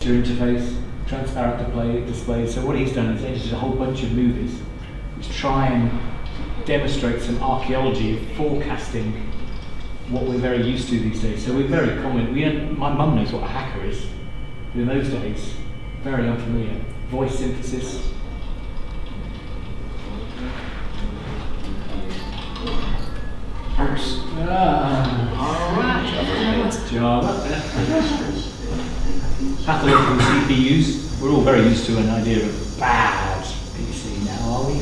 texture interface, transparent displays. So what he's done is edited a whole bunch of movies which try and demonstrate some archaeology of forecasting what we're very used to these days. So we're very common. My mum knows what a hacker is. But in those days, very unfamiliar. Voice synthesis. Alright. Java. Pathological CPUs. We're all very used to an idea of a bad PC now, are we?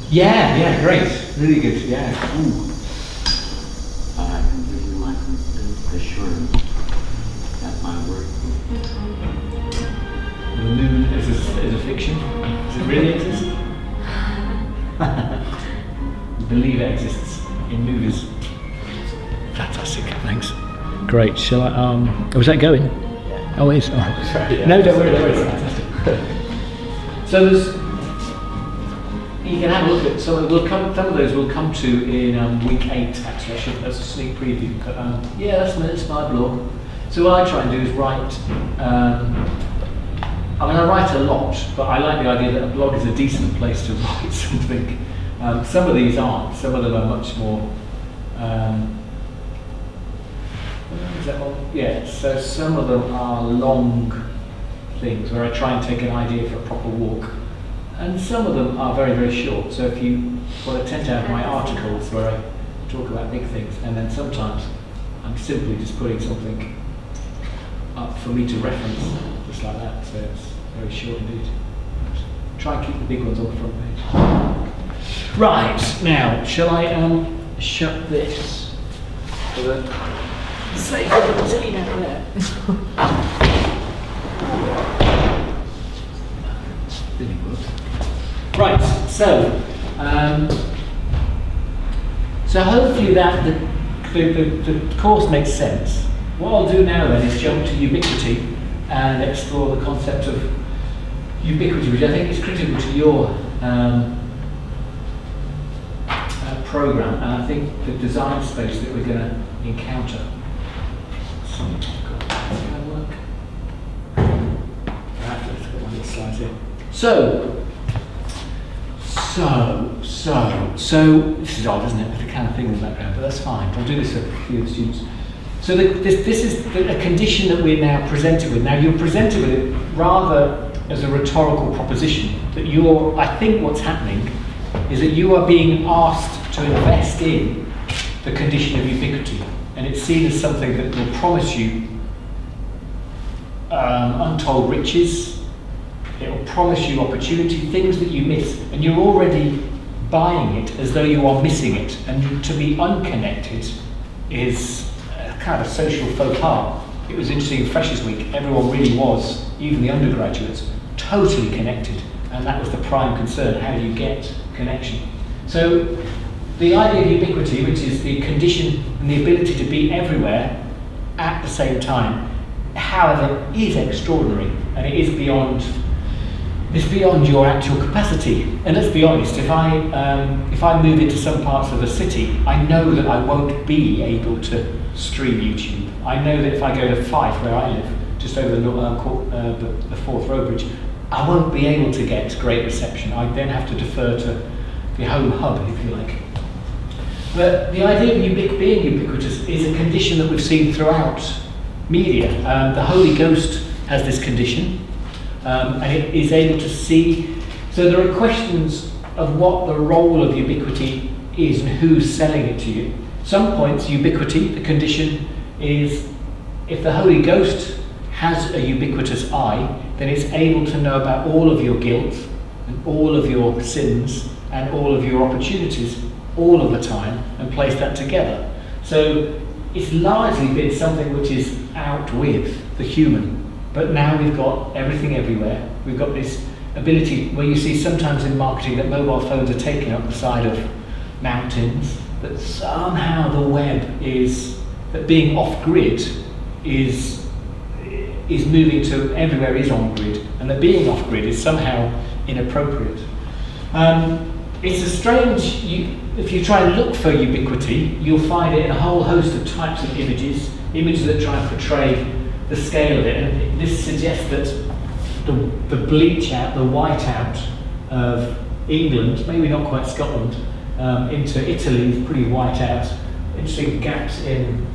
Yeah, great. Really good, yeah. Ooh. I really like the assurance that my work The moon is a fiction? Does it really exist? Believe it exists in movies. Fantastic, thanks. Great, shall I, was that going? Yeah. Oh, it is? Oh. Sorry, yeah. No, don't worry, it's fantastic. So you can have a look at some of those we'll come to in week 8 actually. That's a sneak preview. Yeah, that's my blog. So what I try and do is write. I write a lot, but I like the idea that a blog is a decent place to write something. Some of these aren't. Some of them are much more. So some of them are long things where I try and take an idea for a proper walk. And some of them are very, very short. So I tend to have my articles where I talk about big things, and then sometimes I'm simply just putting something up for me to reference, just like that. So it's very short indeed. Try and keep the big ones on the front page. Right, now, shall I shut this for the sake of the scene out there? Right, so hopefully that the course makes sense. What I'll do now then is jump to Ubiquity and explore the concept of ubiquity, which I think is critical to your program, and I think the design space that we're going to encounter. So, let's get one of these slides in. So this is odd, isn't it? With the kind of thing in the background, but that's fine. I'll do this for a few of the students. So this is a condition that we're now presented with. Now you're presented with it rather as a rhetorical proposition. That I think what's happening is that you are being asked to invest in the condition of ubiquity, and it's seen as something that will promise you untold riches. It will promise you opportunity, things that you miss, and you're already buying it as though you are missing it. And to be unconnected is kind of a social faux pas. It was interesting in Freshers Week, everyone really was, even the undergraduates, totally connected, and that was the prime concern. How do you get connection? So the idea of ubiquity, which is the condition and the ability to be everywhere at the same time, however, is extraordinary, and it is beyond your actual capacity. And let's be honest, if I move into some parts of the city, I know that I won't be able to stream YouTube. I know that if I go to Fife, where I live, just over the Forth Road Bridge, I won't be able to get great reception. I then have to defer to the home hub, if you like. But the idea of being ubiquitous is a condition that we've seen throughout media. The Holy Ghost has this condition, and it is able to see. So there are questions of what the role of ubiquity is and who's selling it to you. Some points, ubiquity, the condition is if the Holy Ghost has a ubiquitous eye, then it's able to know about all of your guilt and all of your sins and all of your opportunities all of the time and place that together. So it's largely been something which is out with the human, but now we've got everything everywhere. We've got this ability where you see sometimes in marketing that mobile phones are taking up the side of mountains, that somehow the web is, that being off-grid is moving to everywhere is on-grid, and that being off-grid is somehow inappropriate. it's a strange, if you try and look for ubiquity, you'll find it in a whole host of types of images that try and portray the scale of it. And this suggests that the bleach out, the whiteout of England, maybe not quite Scotland, into Italy is pretty white out. Interesting gaps in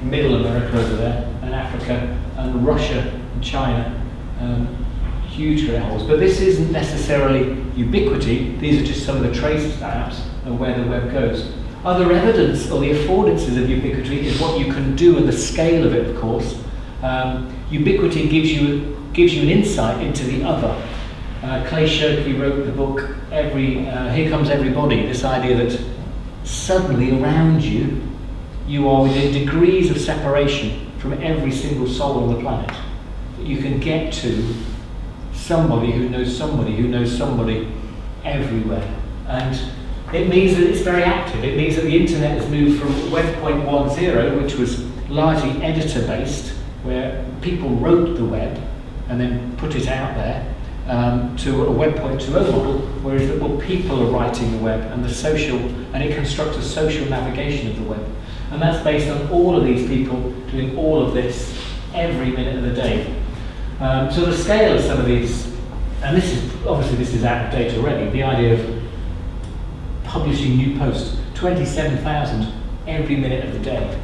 Middle America over there, and Africa, and Russia and China. Huge great holes. But this isn't necessarily ubiquity, these are just some of the traces perhaps of where the web goes. Other evidence, or the affordances of ubiquity, is what you can do and the scale of it, of course. Ubiquity gives you an insight into the other. Clay Shirky wrote the book Here Comes Everybody, this idea that suddenly around you, you are within degrees of separation from every single soul on the planet. That you can get to somebody who knows somebody who knows somebody everywhere. And it means that it's very active. It means that the internet has moved from Web 1.10, which was largely editor-based, where people wrote the web and then put it out there, to a Web 2.0 model, whereas people are writing the web and and it constructs a social navigation of the web. And that's based on all of these people doing all of this every minute of the day. So the scale of some of these, and this is out of date already, the idea of publishing new posts, 27,000 every minute of the day.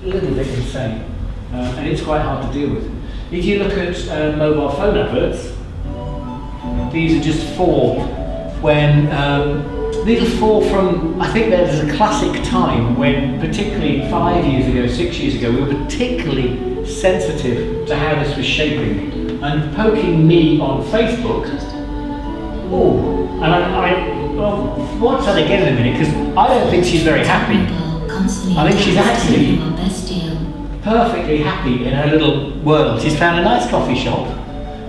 A little bit insane, and it's quite hard to deal with. If you look at mobile phone adverts, these are just four these are four from, I think there's a classic time when, particularly 5 years ago, 6 years ago, we were particularly sensitive to how this was shaping. And poking me on Facebook, watch that again in a minute, because I don't think she's very happy. I think she's actually perfectly happy in her little world. She's found a nice coffee shop,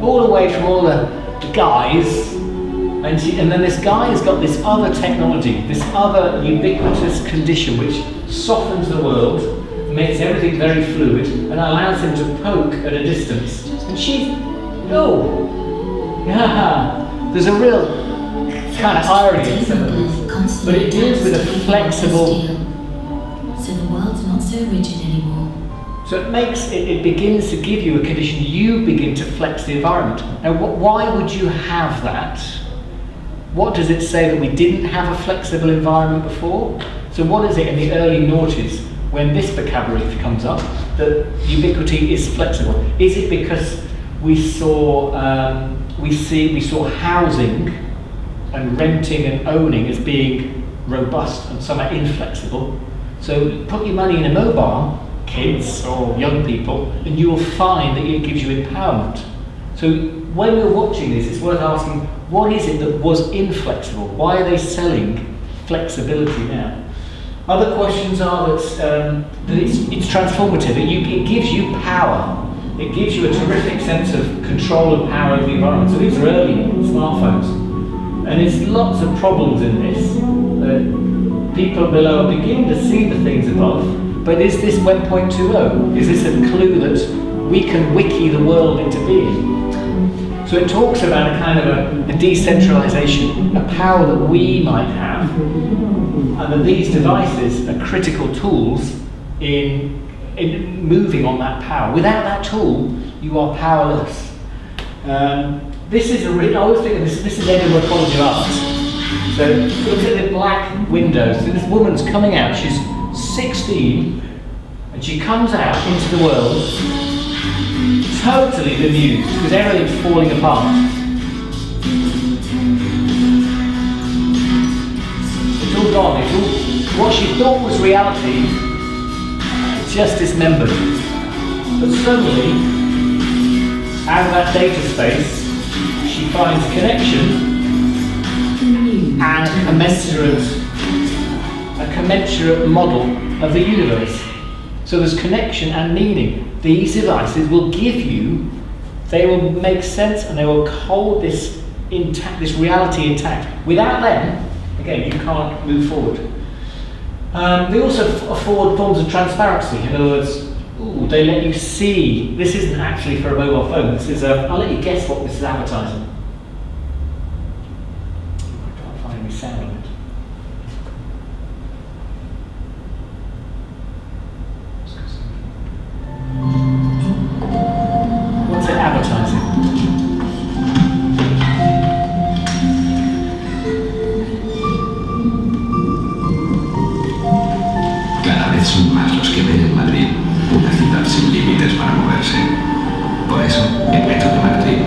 all away from all the guys, and then this guy has got this other technology, this other ubiquitous condition which softens the world, makes everything very fluid, and allows him to poke at a distance. And she's, there's a real kind of irony in some of this, but it deals with a flexible. So the world's not so rigid anymore. So it begins to give you a condition, you begin to flex the environment. Now, why would you have that? What does it say that we didn't have a flexible environment before? So what is it in the early noughties, when this vocabulary comes up, that ubiquity is flexible? Is it because we saw housing and renting and owning as being robust and somehow inflexible? So put your money in a mobile, kids or young people, and you will find that it gives you empowerment. So when we're watching this, it's worth asking, what is it that was inflexible? Why are they selling flexibility now? Other questions are that it's transformative. It gives you power. It gives you a terrific sense of control and power over the environment. So these are early smartphones. And there's lots of problems in this. People below are beginning to see the things above. But is this Web 2.0? Is this a clue that we can wiki the world into being? So it talks about a kind of a decentralization, a power that we might have, and that these devices are critical tools in moving on that power. Without that tool, you are powerless. This is I always think of this is Edinburgh College of Arts. So look at the black windows. So this woman's coming out, she's 16, and she comes out into the world totally bemused because everything's falling apart. It's all gone. It's all what she thought was reality. It's just dismembered. But suddenly, out of that data space, she finds connection and a commensurate model of the universe. So there's connection and meaning. These devices will give you, they will make sense and they will hold this intact, this reality intact. Without them, again, you can't move forward. They also afford forms of transparency. In other words, they let you see. This isn't actually for a mobile phone. This is I'll let you guess what this is advertising. para moverse. Por eso, en Metro de Madrid,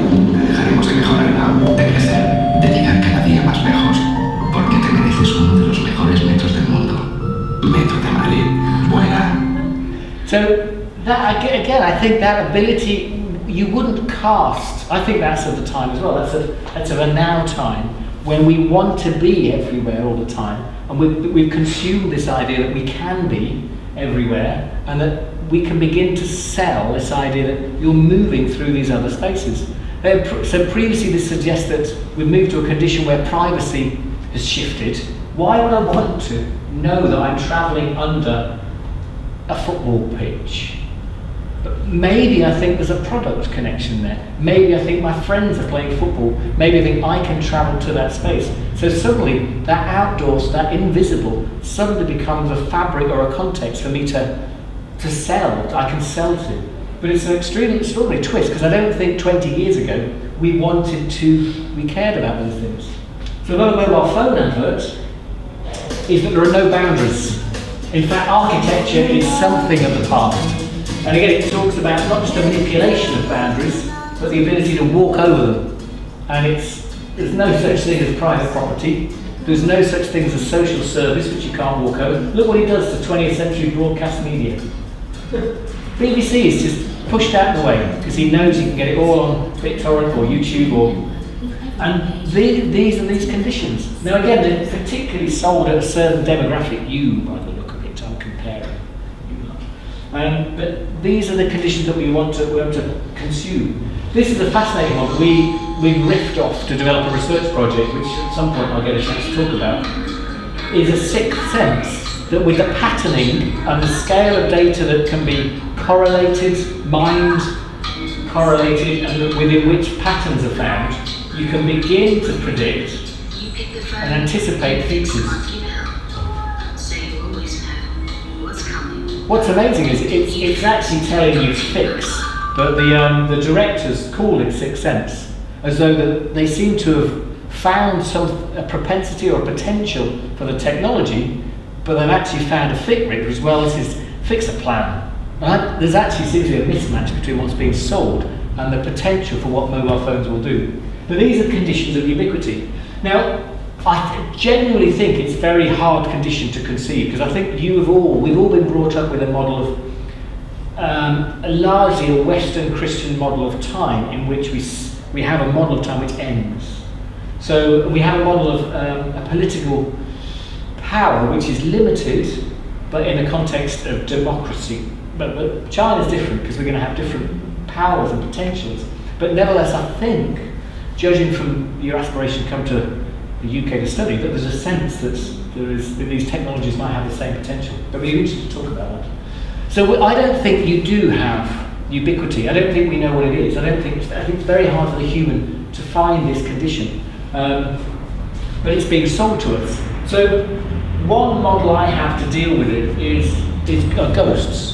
dejaremos de mejorar en algo, de crecer, de llegar cada día más lejos, porque te mereces uno de los mejores metros del mundo. Metro de Madrid, vuela. So that again, I think that ability you wouldn't cast. I think that's of the time as well. That's of a now time when we want to be everywhere all the time, and we've consumed this idea that we can be everywhere, and that we can begin to sell this idea that you're moving through these other spaces. So previously this suggests that we've moved to a condition where privacy has shifted. Why would I want to know that I'm travelling under a football pitch? But maybe I think there's a product connection there. Maybe I think my friends are playing football. Maybe I think I can travel to that space. So suddenly that outdoors, that invisible, suddenly becomes a fabric or a context for me to sell, I can sell to. But it's an extremely extraordinary twist, because I don't think 20 years ago we cared about those things. So another mobile phone advert is that there are no boundaries. In fact, architecture is something of the past. And again, it talks about not just the manipulation of boundaries, but the ability to walk over them. And there's no such thing as private property. There's no such thing as a social service which you can't walk over. Look what he does to 20th century broadcast media. BBC is just pushed out of the way because he knows he can get it all on BitTorrent or YouTube and these are these conditions. Now again, they're particularly sold at a certain demographic. You, by the look of it, I'm comparing. But these are the conditions that we want to consume. This is a fascinating one. We riffed off to develop a research project, which at some point I'll get a chance to talk about, is a sixth sense that with the patterning and the scale of data that can be correlated, mined, correlated, and within which patterns are found, you can begin to predict and anticipate futures. What's amazing is it's actually telling you fix, but the directors call it sixth sense, as though that they seem to have found a propensity or a potential for the technology, but they've actually found a fix as well as his fix a plan. And there's actually seems to be a mismatch between what's being sold and the potential for what mobile phones will do. But these are conditions of ubiquity. Now, I genuinely think it's a very hard condition to conceive, because I think we've all been brought up with a model of largely a Western Christian model of time, in which we have a model of time which ends. So we have a model of a political power which is limited, but in a context of democracy. But China's different, because we're going to have different powers and potentials. But nevertheless, I think, judging from your aspiration to come to the UK to study, that there's a sense that these technologies might have the same potential. But we're interested to talk about that. So I don't think you do have ubiquity. I don't think we know what it is. I think it's very hard for the human to find this condition. But it's being sold to us. So one model I have to deal with it is ghosts.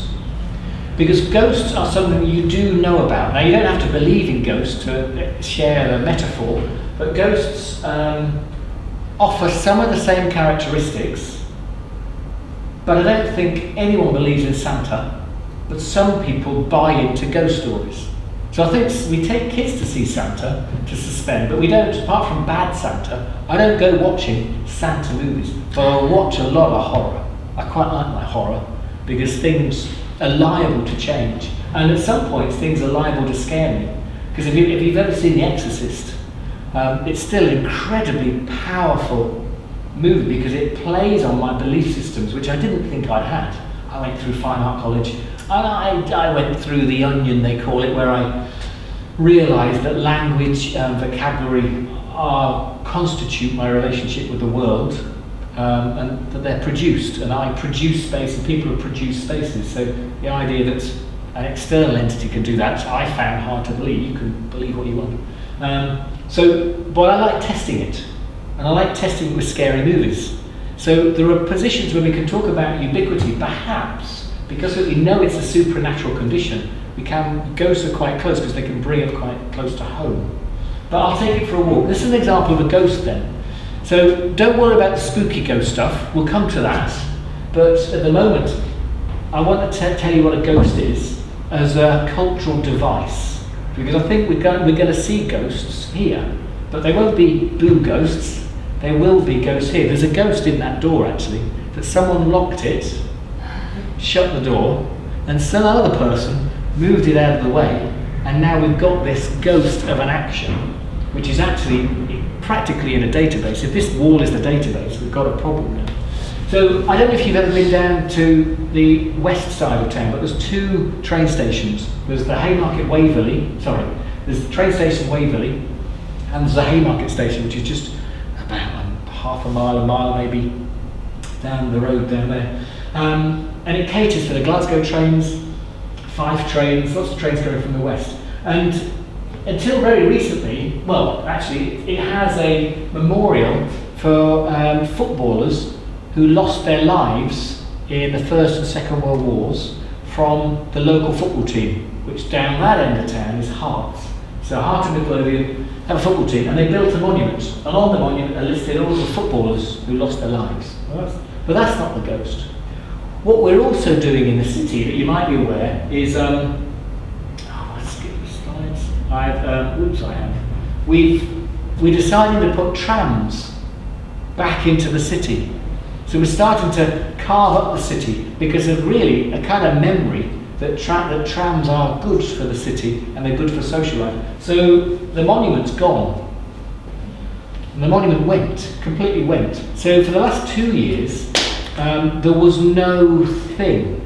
Because ghosts are something you do know about. Now, you don't have to believe in ghosts to share the metaphor, but ghosts offer some of the same characteristics, but I don't think anyone believes in Santa, but some people buy into ghost stories. So I think we take kids to see Santa to suspend, but we don't, apart from bad Santa, I don't go watching Santa movies, but I watch a lot of horror. I quite like my horror, because things are liable to change. And at some points, things are liable to scare me. Because if you've ever seen The Exorcist, it's still an incredibly powerful movie, because it plays on my belief systems, which I didn't think I'd had. I went through Fine Art College, and I went through the onion, they call it, where I realised that language and vocabulary constitute my relationship with the world, and that they're produced, and I produce space and people have produced spaces. So the idea that an external entity can do that, I found hard to believe. You can believe what you want. But I like testing it, and I like testing it with scary movies. So there are positions where we can talk about ubiquity, perhaps, because we know it's a supernatural condition, ghosts are quite close because they can bring it quite close to home. But I'll take it for a walk. This is an example of a ghost then. So don't worry about the spooky ghost stuff, we'll come to that. But at the moment, I want to tell you what a ghost is, as a cultural device, because I think we're going to see ghosts here, but they won't be blue ghosts. There will be ghosts here. There's a ghost in that door actually, that someone locked it, shut the door, and some other person moved it out of the way, and now we've got this ghost of an action, which is actually practically in a database. If this wall is the database, we've got a problem now. So I don't know if you've ever been down to the west side of town, but there's two train stations. There's the Haymarket there's the train station Waverley, and there's the Haymarket station, which is just about half a mile maybe down the road down there. And it caters for the Glasgow trains, Fife trains, lots of trains going from the west. And until very recently, well, actually, it has a memorial for footballers who lost their lives in the First and Second World Wars from the local football team, which down that end of town is Hearts. So Heart and Midlothian have a football team, and they built a monument. And on the monument are listed all the footballers who lost their lives. But that's not the ghost. What we're also doing in the city that you might be aware is, let's skip the slides. We're deciding to put trams back into the city. So we're starting to carve up the city because of really a kind of memory that trams are good for the city and they're good for social life. So the monument's gone. And the monument completely went. So for the last 2 years, there was no thing.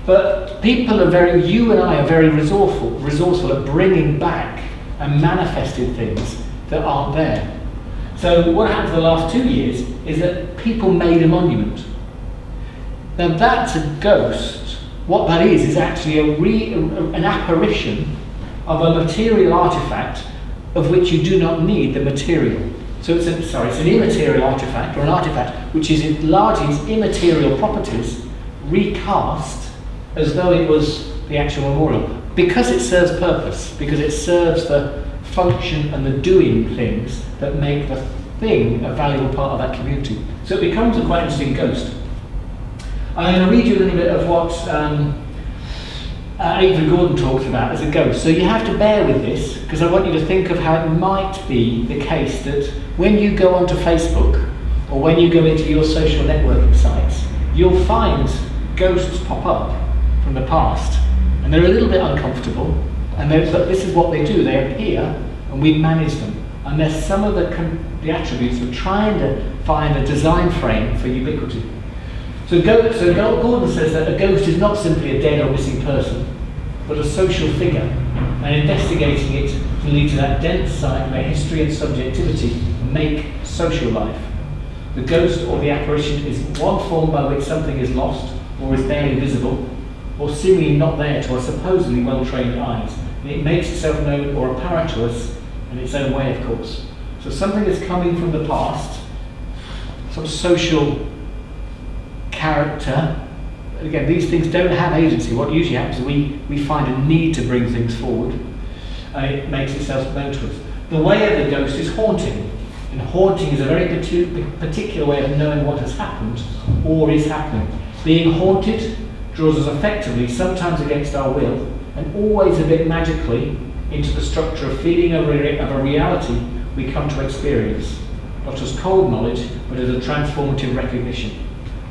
But you and I are very resourceful at bringing back and manifesting things that aren't there. So what happened for the last 2 years is that people made a monument. Now that's a ghost. What that is actually an apparition of a material artifact of which you do not need the material. So it's an immaterial artifact, or an artifact which is largely its immaterial properties recast as though it was the actual memorial. Because it serves purpose, because it serves the function and the doing things that make the thing a valuable part of that community. So it becomes a quite interesting ghost. I'm going to read you a little bit of what Avery Gordon talks about as a ghost. So you have to bear with this, because I want you to think of how it might be the case that when you go onto Facebook, or when you go into your social networking sites, you'll find ghosts pop up from the past. And they're a little bit uncomfortable, but this is what they do. They appear, and we manage them. And they're some of the attributes of trying to find a design frame for ubiquity. So Gordon says that a ghost is not simply a dead or missing person, but a social figure, and investigating it can lead to that dense side where history and subjectivity make social life. The ghost or the apparition is one form by which something is lost, or is barely visible, or seemingly not there to our supposedly well-trained eyes. And it makes itself known or apparent to us in its own way, of course. So something is coming from the past, some social character. Again, these things don't have agency. What usually happens is we find a need to bring things forward, and it makes itself known to us. The way of the ghost is haunting, and haunting is a very particular way of knowing what has happened or is happening. Being haunted draws us effectively, sometimes against our will, and always a bit magically, into the structure of feeling of a reality we come to experience, not as cold knowledge, but as a transformative recognition.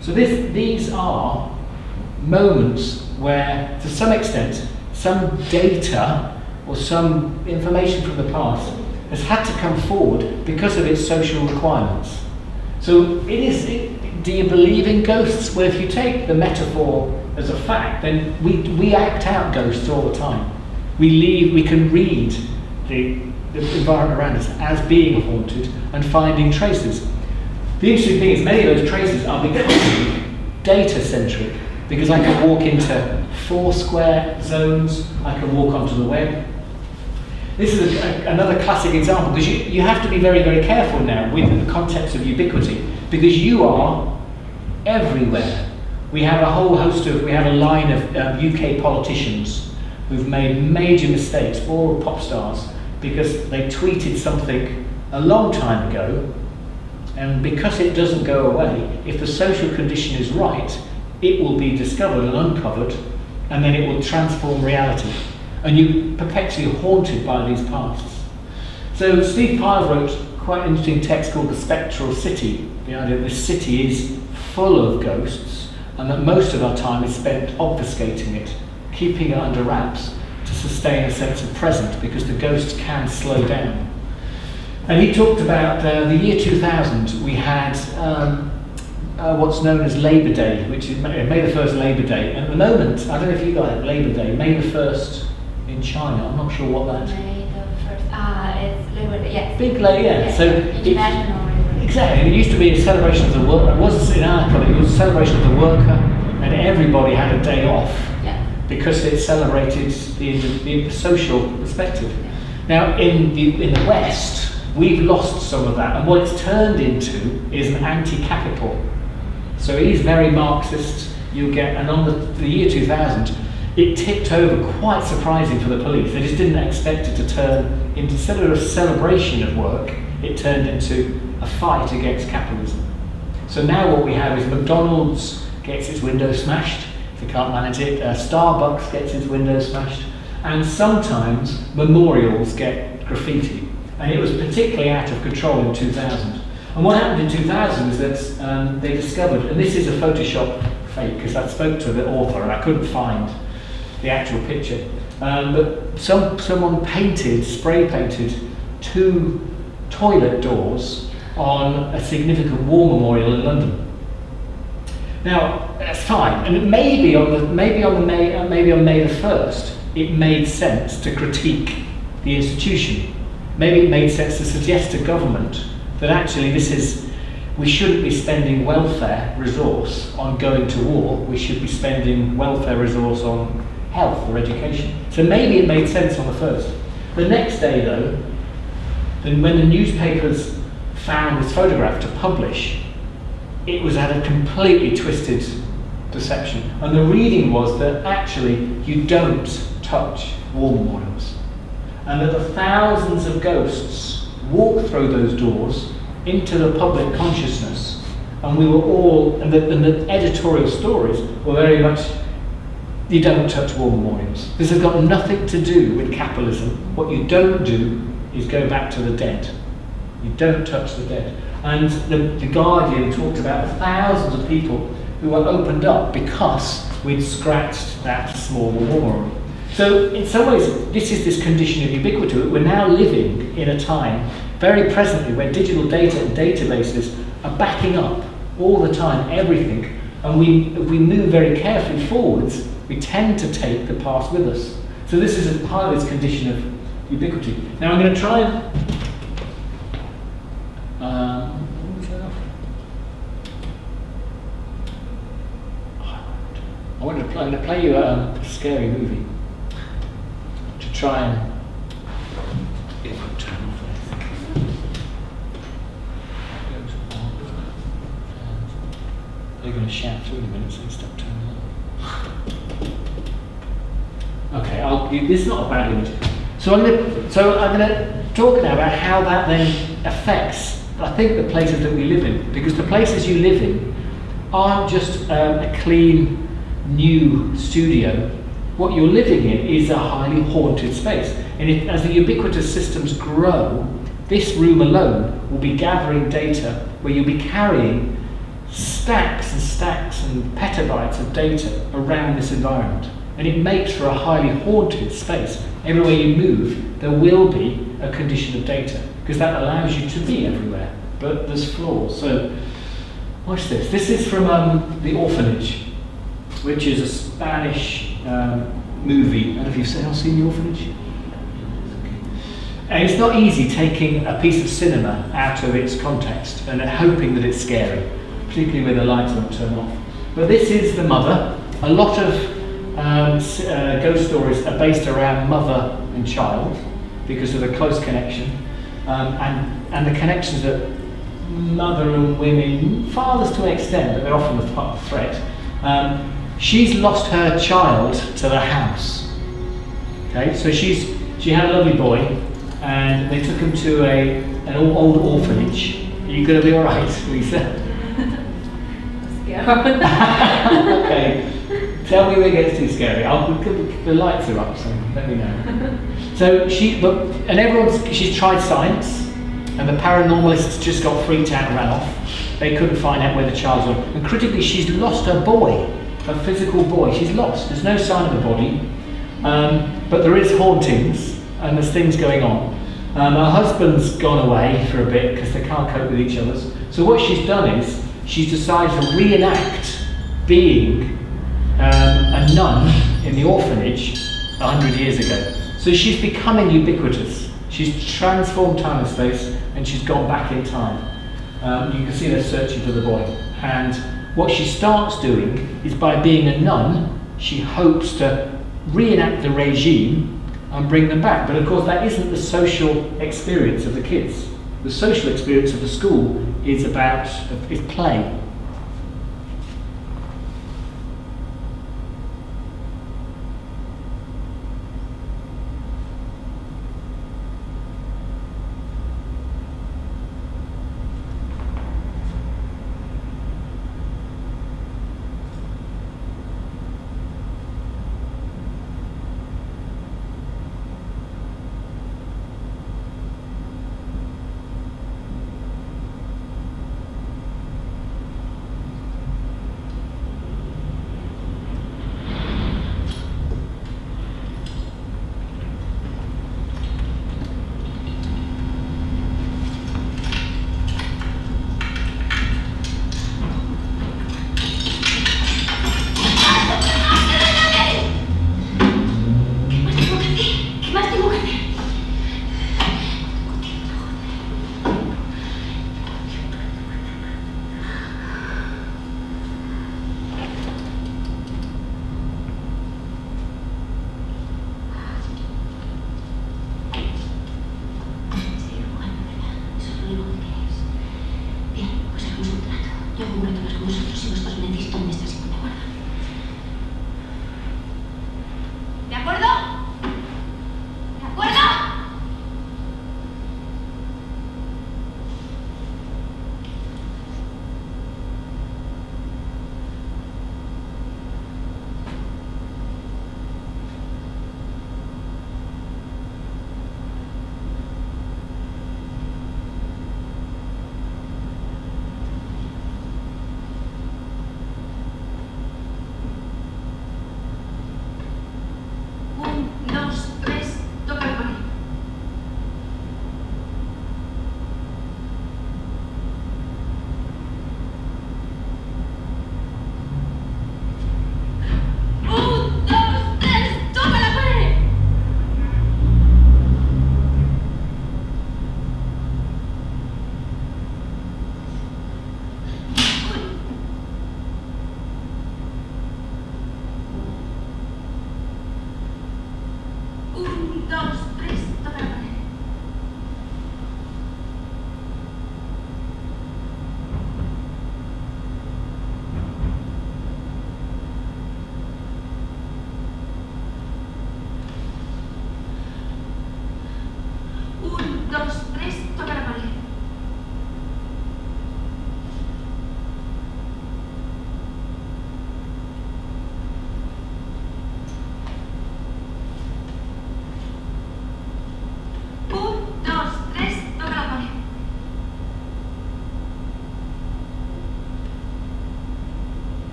So these are moments where, to some extent, some data or some information from the past has had to come forward because of its social requirements. So do you believe in ghosts? Well, if you take the metaphor as a fact, then we act out ghosts all the time. We can read the environment around us as being haunted and finding traces. The interesting thing is many of those traces are becoming data-centric, because I can walk into Foursquare zones, I can walk onto the web. This is another classic example, because you have to be very, very careful now with the concepts of ubiquity, because you are everywhere. We have a line of UK politicians who've made major mistakes, all pop stars, because they tweeted something a long time ago, and because it doesn't go away, if the social condition is right, it will be discovered and uncovered and then it will transform reality. And you're perpetually haunted by these pasts. So Steve Pyle wrote quite an interesting text called The Spectral City. The idea that this city is full of ghosts, and that most of our time is spent obfuscating it, keeping it under wraps to sustain a sense of present, because the ghosts can slow down. And he talked about the year 2000, we had what's known as Labour Day, which is May the 1st Labour Day. And at the moment, I don't know if you got it, Labour Day, May the 1st in China, I'm not sure what that is. May the 1st, it's Labour Day, yes. Big Labour, yeah. Yes. So International Labour Day. exactly, it used to be a celebration of the worker. It wasn't in our country, it was a celebration of the worker, and everybody had a day off. Yeah. Because it celebrated the social perspective. Now, in the West, we've lost some of that, and what it's turned into is an anti-capital. So it is very Marxist. You'll get, and on the year 2000, it tipped over quite surprising for the police. They just didn't expect it to turn into, instead of a celebration of work, it turned into a fight against capitalism. So now what we have is McDonald's gets its windows smashed. If they can't manage it, Starbucks gets its windows smashed, and sometimes memorials get graffiti. And it was particularly out of control in 2000. And what happened in 2000 is that they discovered, and this is a Photoshop fake, because I spoke to the author and I couldn't find the actual picture, but someone spray painted 2 toilet doors on a significant war memorial in London. Now, that's fine, and maybe on May the 1st, it made sense to critique the institution. Maybe it made sense to suggest to government that actually we shouldn't be spending welfare resource on going to war, we should be spending welfare resource on health or education. So maybe it made sense on the 1st. The next day though, when the newspapers found this photograph to publish, it was at a completely twisted perception. And the reading was that actually you don't touch war memorials. And that the thousands of ghosts walked through those doors into the public consciousness, and we were all, and the editorial stories were very much, you don't touch war memorials. This has got nothing to do with capitalism. What you don't do is go back to the dead. You don't touch the dead. And the Guardian talked about thousands of people who were opened up because we'd scratched that small memorial. So in some ways, this is this condition of ubiquity. We're now living in a time, very presently, where digital data and databases are backing up all the time, everything. And if we move very carefully forwards, we tend to take the past with us. So this is a part of this condition of ubiquity. Now I'm going to try and... I'm going to play you a scary movie to try and... If I turn off anything. They're going to shout through in a minute, so you stop turning on. Okay, this is not a bad image. So I'm going to talk now about how that then affects, I think, the places that we live in, because the places you live in aren't just a clean, new studio. What you're living in is a highly haunted space, and as the ubiquitous systems grow, this room alone will be gathering data where you'll be carrying stacks and stacks and petabytes of data around this environment, and it makes for a highly haunted space. Everywhere you move, there will be a condition of data, because that allows you to be everywhere, but there's flaws. So watch this. This is from The Orphanage, which is a Spanish movie. I don't know if you've seen The Orphanage. And it's not easy taking a piece of cinema out of its context and hoping that it's scary, particularly when the lights don't turn off. But this is the mother. A lot of ghost stories are based around mother and child because of the close connection, and the connections that mother and women, fathers to an extent, but they're often the threat. She's lost her child to the house. Okay, so she had a lovely boy, and they took him to an old orphanage. Are you going to be all right, Lisa? Yeah. Okay. Tell me when it gets too scary. The lights are up, so let me know. So she's tried science, and the paranormalists just got freaked out and ran off. They couldn't find out where the child's gone. And critically, she's lost her boy, her physical boy. She's lost. There's no sign of the body, but there is hauntings and there's things going on. Her husband's gone away for a bit because they can't cope with each other. So what she's done is she's decided to reenact being a nun in the orphanage 100 years ago. So she's becoming ubiquitous. She's transformed time and space, and she's gone back in time. You can see her searching for the boy. And what she starts doing is, by being a nun, she hopes to reenact the regime and bring them back. But of course that isn't the social experience of the kids. The social experience of the school is play.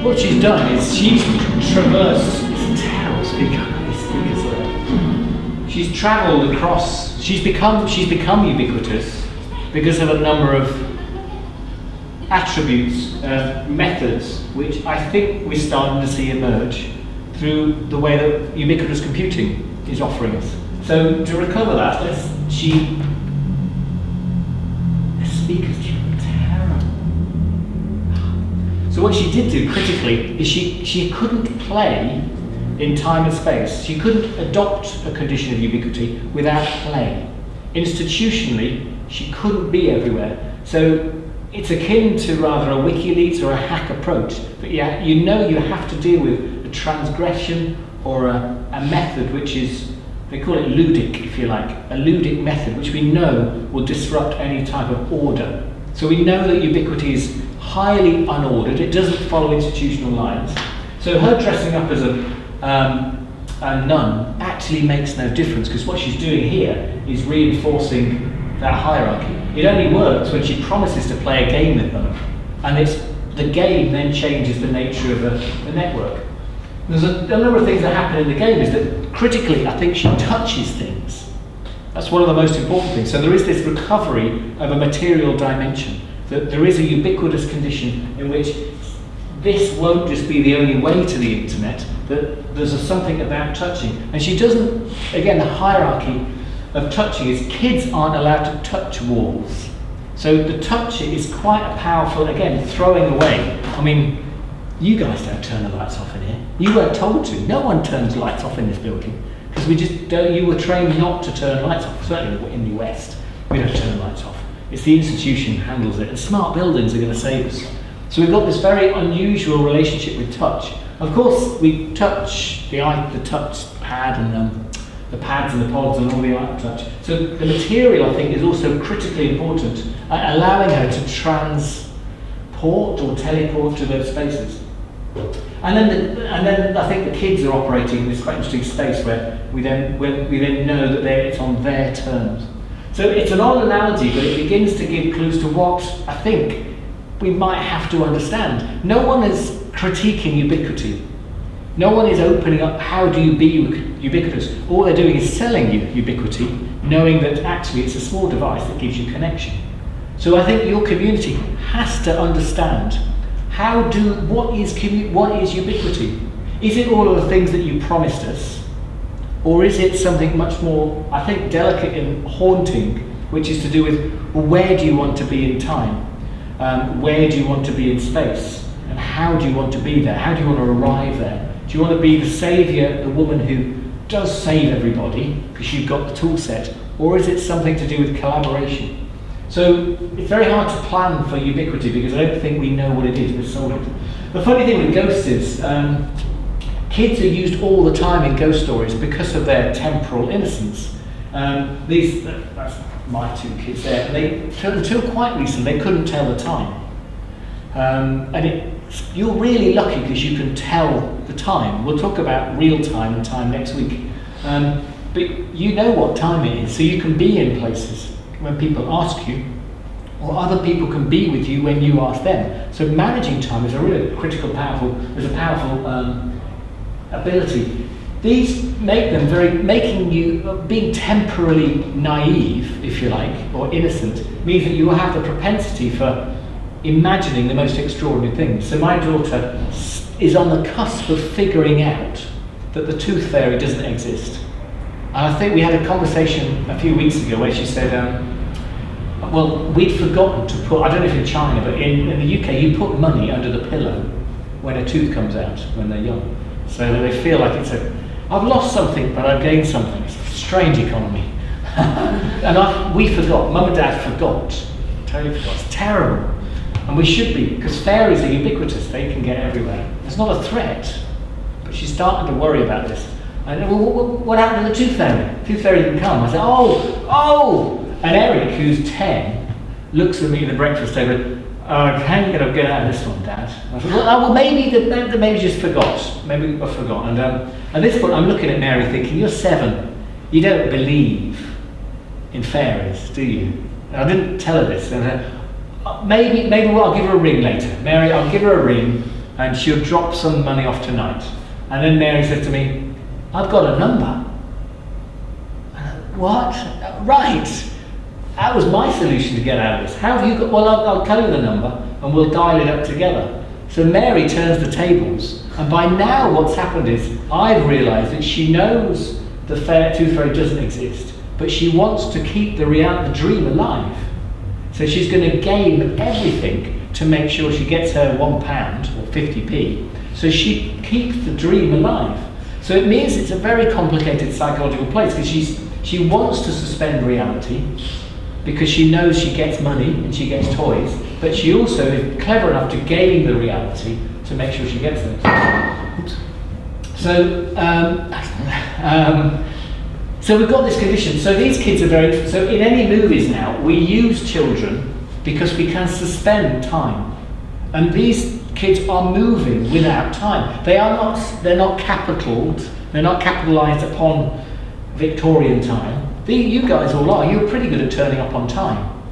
What she's done is she's traversed. It's a terrible speaker. She's travelled across. She's become ubiquitous because of a number of attributes, methods, which I think we're starting to see emerge through the way that ubiquitous computing is offering us. So to recover that, the speaker's terrible. So what she did do critically is she couldn't play in time and space. She couldn't adopt a condition of ubiquity without play. Institutionally, she couldn't be everywhere. So it's akin to rather a WikiLeaks or a hack approach. But yeah, you know you have to deal with a transgression or a method which is, they call it ludic, if you like, a ludic method which we know will disrupt any type of order. So we know that ubiquity is highly unordered, it doesn't follow institutional lines. So her dressing up as a nun actually makes no difference, because what she's doing here is reinforcing that hierarchy. It only works when she promises to play a game with them, and the game then changes the nature of the network. There's a number of things that happen in the game. Is that critically, I think she touches things. That's one of the most important things. So there is this recovery of a material dimension. That there is a ubiquitous condition in which this won't just be the only way to the internet, that there's something about touching. And she doesn't, again, the hierarchy of touching is kids aren't allowed to touch walls. So the touch is quite a powerful, again, throwing away. I mean, you guys don't turn the lights off in here. You weren't told to. No one turns lights off in this building. Because we just don't, you were trained not to turn lights off. Certainly in the West, we don't turn the lights off. It's the institution that handles it. And smart buildings are going to save us. So we've got this very unusual relationship with touch. Of course, we touch the touch pad and the pads and the pods and all the touch. So the material, I think, is also critically important, allowing her to transport or teleport to those spaces. And then I think the kids are operating in this quite interesting space where we then know that it's on their terms. So it's an odd analogy, but it begins to give clues to what I think we might have to understand. No one is critiquing ubiquity. No one is opening up, how do you be ubiquitous? All they're doing is selling you ubiquity, knowing that actually it's a small device that gives you connection. So I think your community has to understand what is ubiquity? Is it all of the things that you promised us? Or is it something much more, I think, delicate and haunting, which is to do with, well, where do you want to be in time? Where do you want to be in space? And how do you want to be there? How do you want to arrive there? Do you want to be the saviour, the woman who does save everybody, because you've got the tool set? Or is it something to do with collaboration? So it's very hard to plan for ubiquity, because I don't think we know what it is. We're sold it. The funny thing with ghosts is, kids are used all the time in ghost stories because of their temporal innocence. That's my two kids there, and until quite recently, they couldn't tell the time. You're really lucky because you can tell the time. We'll talk about real time and time next week. But you know what time it is, so you can be in places when people ask you, or other people can be with you when you ask them. So managing time is a really critical, powerful ability. These make them making you, being temporarily naive, if you like, or innocent, means that you will have the propensity for imagining the most extraordinary things. So my daughter is on the cusp of figuring out that the tooth fairy doesn't exist. And I think we had a conversation a few weeks ago where she said, well, we'd forgotten to put, I don't know if in China, but in the UK, you put money under the pillow when a tooth comes out when they're young. So that they feel like I've lost something, but I've gained something. It's a strange economy. And we forgot, Mum and Dad forgot. Totally forgot. It's terrible. And we should be, because fairies are ubiquitous. They can get everywhere. It's not a threat, but she's starting to worry about this. And what happened to the tooth fairy? The tooth fairy didn't come. I said, oh! And Eric, who's 10, looks at me at the breakfast table. How are you going to get out of this one, Dad? I said, well, maybe just forgot. Maybe I forgot. And at this point, I'm looking at Mary thinking, you're 7. You don't believe in fairies, do you? And I didn't tell her this. And maybe I'll give her a ring later. Mary, I'll give her a ring, and she'll drop some money off tonight. And then Mary said to me, I've got a number. What? Right. That was my solution to get out of this. How have you got? Well, I'll tell you the number and we'll dial it up together. So Mary turns the tables, and by now what's happened is I've realised that she knows the tooth fairy doesn't exist, but she wants to keep the dream alive. So she's going to game everything to make sure she gets her £1 or 50p. So she keeps the dream alive. So it means it's a very complicated psychological place because she wants to suspend reality because she knows she gets money and she gets toys, but she also is clever enough to game the reality to make sure she gets them. Oops. So, so we've got this condition. So these kids are very. So in any movies now, we use children because we can suspend time, and these kids are moving without time. They are not. They're not capitalized. They're not capitalized upon Victorian time. You guys all are. You're pretty good at turning up on time,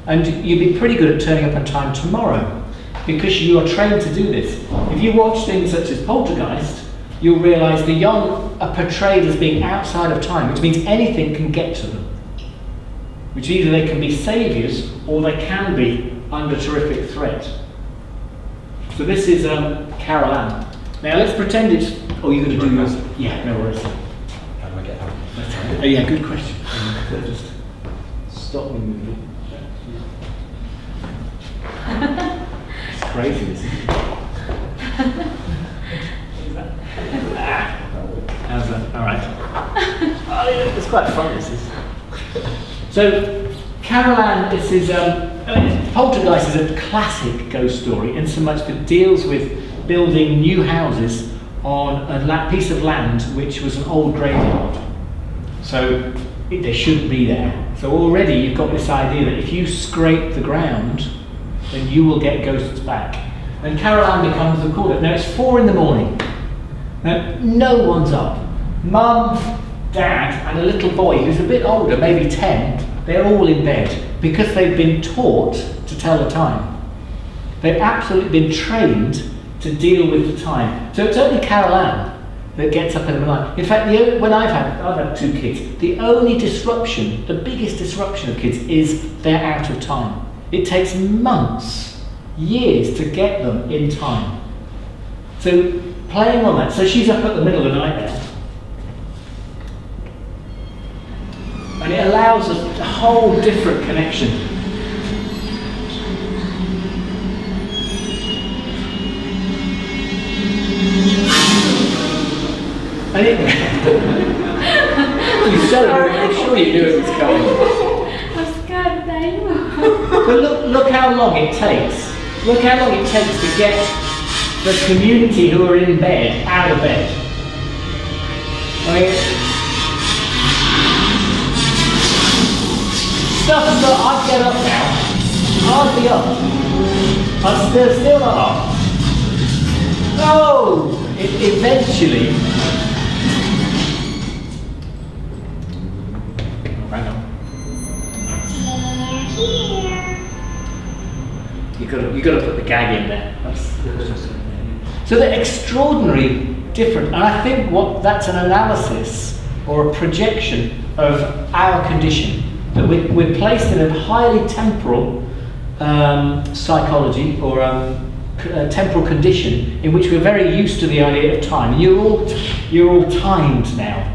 and you'll be pretty good at turning up on time tomorrow because you are trained to do this. If you watch things such as Poltergeist, you'll realise the young are portrayed as being outside of time, which means anything can get to them. Which either they can be saviours or they can be under terrific threat. So this is Carol Ann. Now let's pretend it's. Oh, you're going to do yours? Yeah, no worries. How do I get out? Oh, yeah, good question. Just stop me moving. It's crazy, isn't it? How's that? All right. Oh, yeah, it's quite fun, this is. So, Carol Ann, this is, Poltergeist is a classic ghost story in so much that it deals with building new houses on a piece of land which was an old graveyard. So, they shouldn't be there. So already you've got this idea that if you scrape the ground, then you will get ghosts back. And Carol Ann becomes the caller. Now it's 4 a.m. Now, no one's up. Mum, Dad, and a little boy who's a bit older, maybe 10, they're all in bed because they've been taught to tell the time. They've absolutely been trained to deal with the time. So it's only Carol Ann that gets up in the night. In fact, when I've had 2 kids, the only disruption, the biggest disruption of kids is they're out of time. It takes months, years to get them in time. So playing on that, so she's up at the middle of the night there. And it allows a whole different connection. And it I'm sure you knew it was coming. I'm scared of that. But look how long it takes. Look how long it takes to get the community who are in bed out of bed. Stuff that I'd get up now. I'd be up. I'm still not up. Oh! Eventually. Hang on. You got to put the gag in there. So they're extraordinarily different, and I think that's an analysis or a projection of our condition. That we're placed in a highly temporal psychology or temporal condition in which we're very used to the idea of time. And you're all timed now,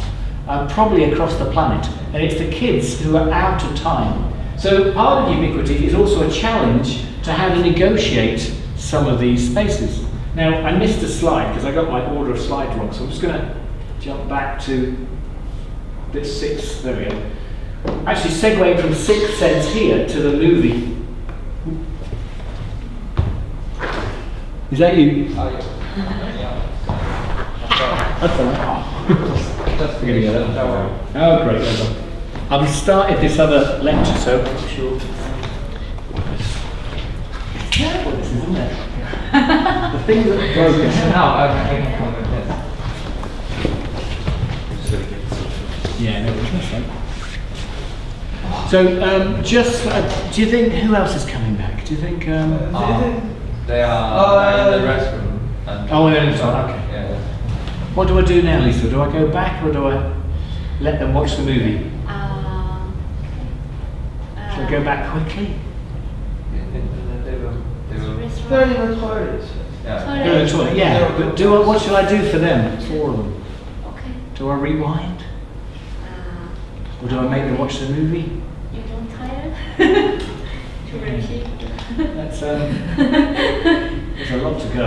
probably across the planet, and it's the kids who are out of time. So part of Ubiquity is also a challenge to how to negotiate some of these spaces. Now, I missed a slide because I got my order of slides wrong, so I'm just going to jump back to bit 6. There we go. Actually, segueing from Sixth Sense here to the movie. Is that you? Oh, yeah. That's all right. Just forget it. Don't worry. Oh, great. Well done. I've started this other lecture, so I'm sure. It's terrible, this, isn't it? The things that are broken. Now, I can come with this. Yeah, no, that's right. So, do you think, who else is coming back? Do you think, They are in the restroom. Oh, they're in the restroom, okay. Yeah. What do I do now, Lisa? Do I go back or do I let them watch the movie? Should I go back quickly? They will. They're in the toilet. Yeah. Go to the toilet, yeah. But what shall I do for them? 4 of them. Okay. Do I rewind? Or do I make them watch the movie? You don't tired? To repeat. That's there's a lot to go.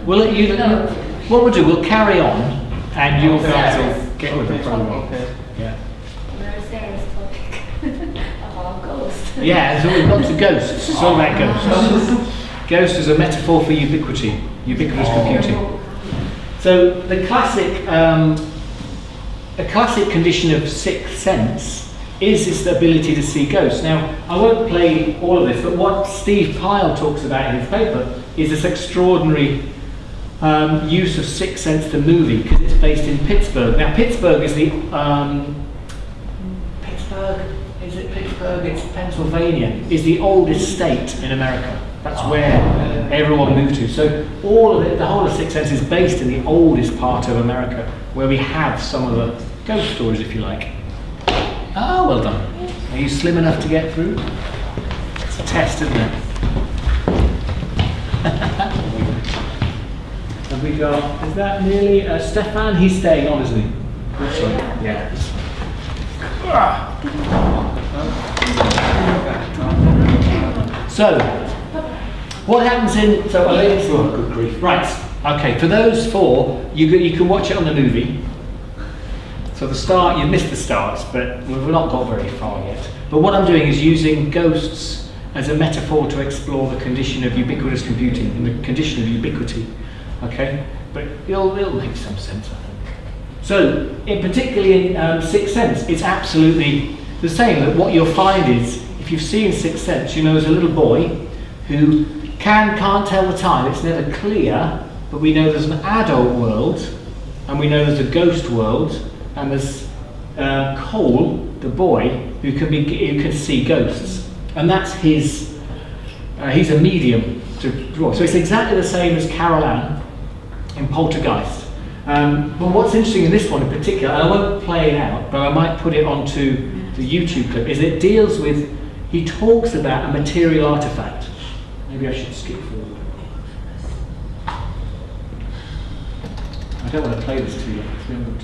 Well, what we'll do, we'll carry on, and you'll Yeah. sort of get with the program. Okay. Yeah. Very serious topic about ghosts. Yeah, so we've got to ghosts. It's all about ghosts. Ghost is a metaphor for ubiquity, ubiquitous computing. So the classic, a classic condition of sixth sense is this ability to see ghosts. Now, I won't play all of this, but what Steve Pyle talks about in his paper is this extraordinary use of sixth sense, the movie, because it's based in Pittsburgh. Now, Pittsburgh is the Pittsburgh, it's Pennsylvania, is the oldest state in America. That's where everyone moved to. So all of it, the whole of Sixth Sense is based in the oldest part of America, where we have some of the ghost stories, if you like. Ah, well done. Are you slim enough to get through? It's a test, isn't it? Have we got, is that nearly, Stefan? He's staying on, isn't he? Sorry. Yeah. So, what happens in, so oh, good grief. Right, okay, for those four, you can watch it on the movie. So the start, you missed the starts, but we've not got very far yet. But what I'm doing is using ghosts as a metaphor to explore the condition of ubiquitous computing and the condition of ubiquity. Okay, but it'll make some sense, I think. So, particularly in Sixth Sense, it's absolutely the same. That what you'll find is, if you've seen Sixth Sense, you know there's a little boy who can't tell the time. It's never clear, but we know there's an adult world, and we know there's a ghost world, and there's Cole, the boy, who can see ghosts, and that's his. He's a medium to draw. So it's exactly the same as Carol Ann in Poltergeist. But what's interesting in this one in particular, and I won't play it out, but I might put it onto the YouTube clip, is it deals with, he talks about a material artifact. Maybe I should skip forward. I don't want to play this too long.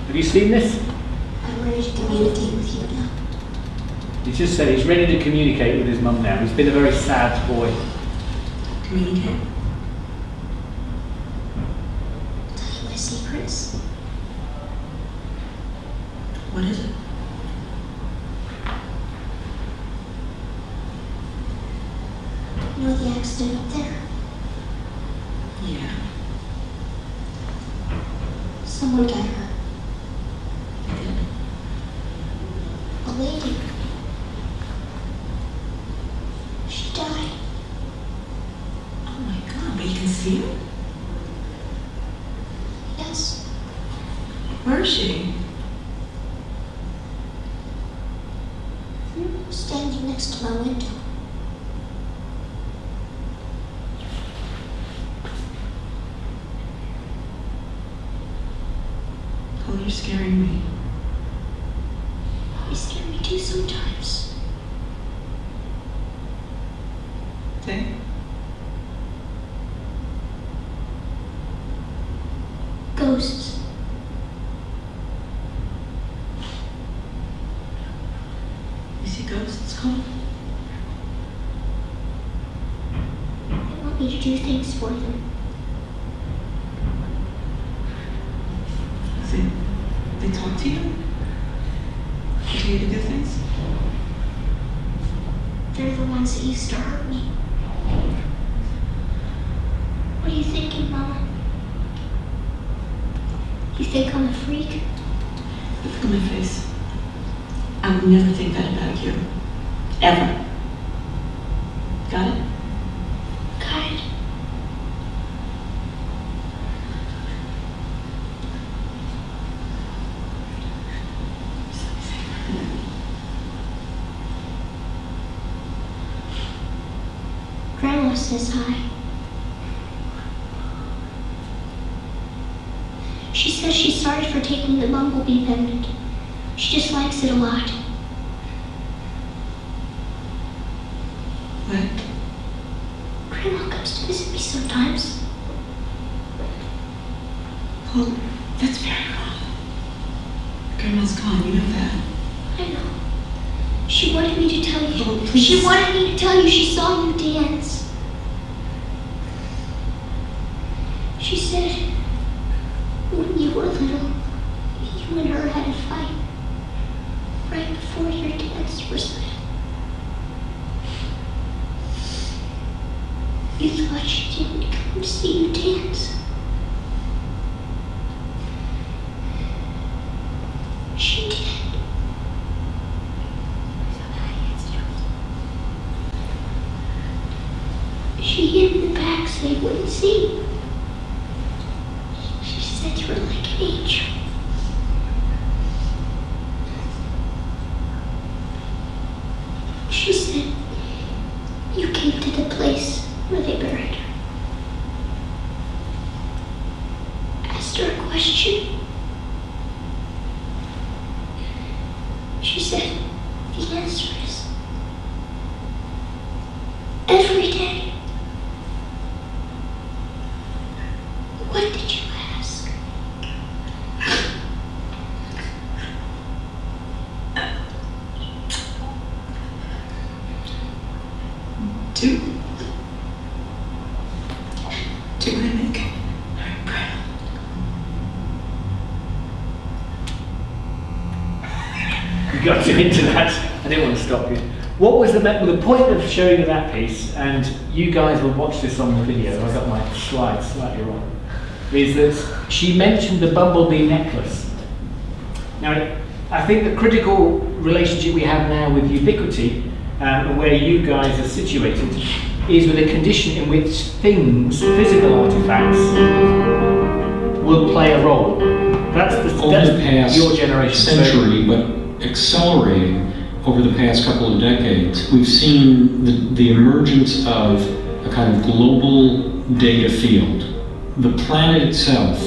Have you seen this? I'm ready to communicate with you now. He just said he's ready to communicate with his mum now. He's been a very sad boy. Communicate? Tell you my secrets. What is it? You know the accident up there? Yeah. Someone got hurt. A lady. She died. Oh my God, but you can see her? Yes. Where is she? Standing next to my window. Oh, you're scaring me. You scare me too sometimes. Okay. Ghosts. You see ghosts, Cole? They want me to do things for them. They talk to you? They tell you to do things? They're the ones that used to hurt me. What are you thinking, Mama? You think I'm a freak? Look at my face. I would never think that about you. Ever. Got it? Got it. Grandma says hi. She says she's sorry for taking the bumblebee pendant. She just likes it a lot. What? Grandma comes to visit me sometimes. Oh, that's very wrong. Grandma's gone, you know that. I know. She wanted me to tell you. Oh, please. She wanted me to tell you she saw you dance. She said, when you were little, you and her had a fight right before your dance recital. You thought she didn't come to see you dance. She did. She hid in the back so you wouldn't see. She said you were like an angel. She said you came to the place where they buried her. Asked her a question. She said the answer is every day. What did you ask? Do I make her proud? You got into that. I didn't want to stop you. What was the point of showing you that piece, and you guys will watch this on the video, I got my slides slightly wrong, is that she mentioned the bumblebee necklace. Now, I think the critical relationship we have now with Ubiquity, and where you guys are situated, is with a condition in which things, physical artifacts, will play a role. That's Over the past your generation. century, but accelerating over the past couple of decades, we've seen the emergence of a kind of global data field. The planet itself,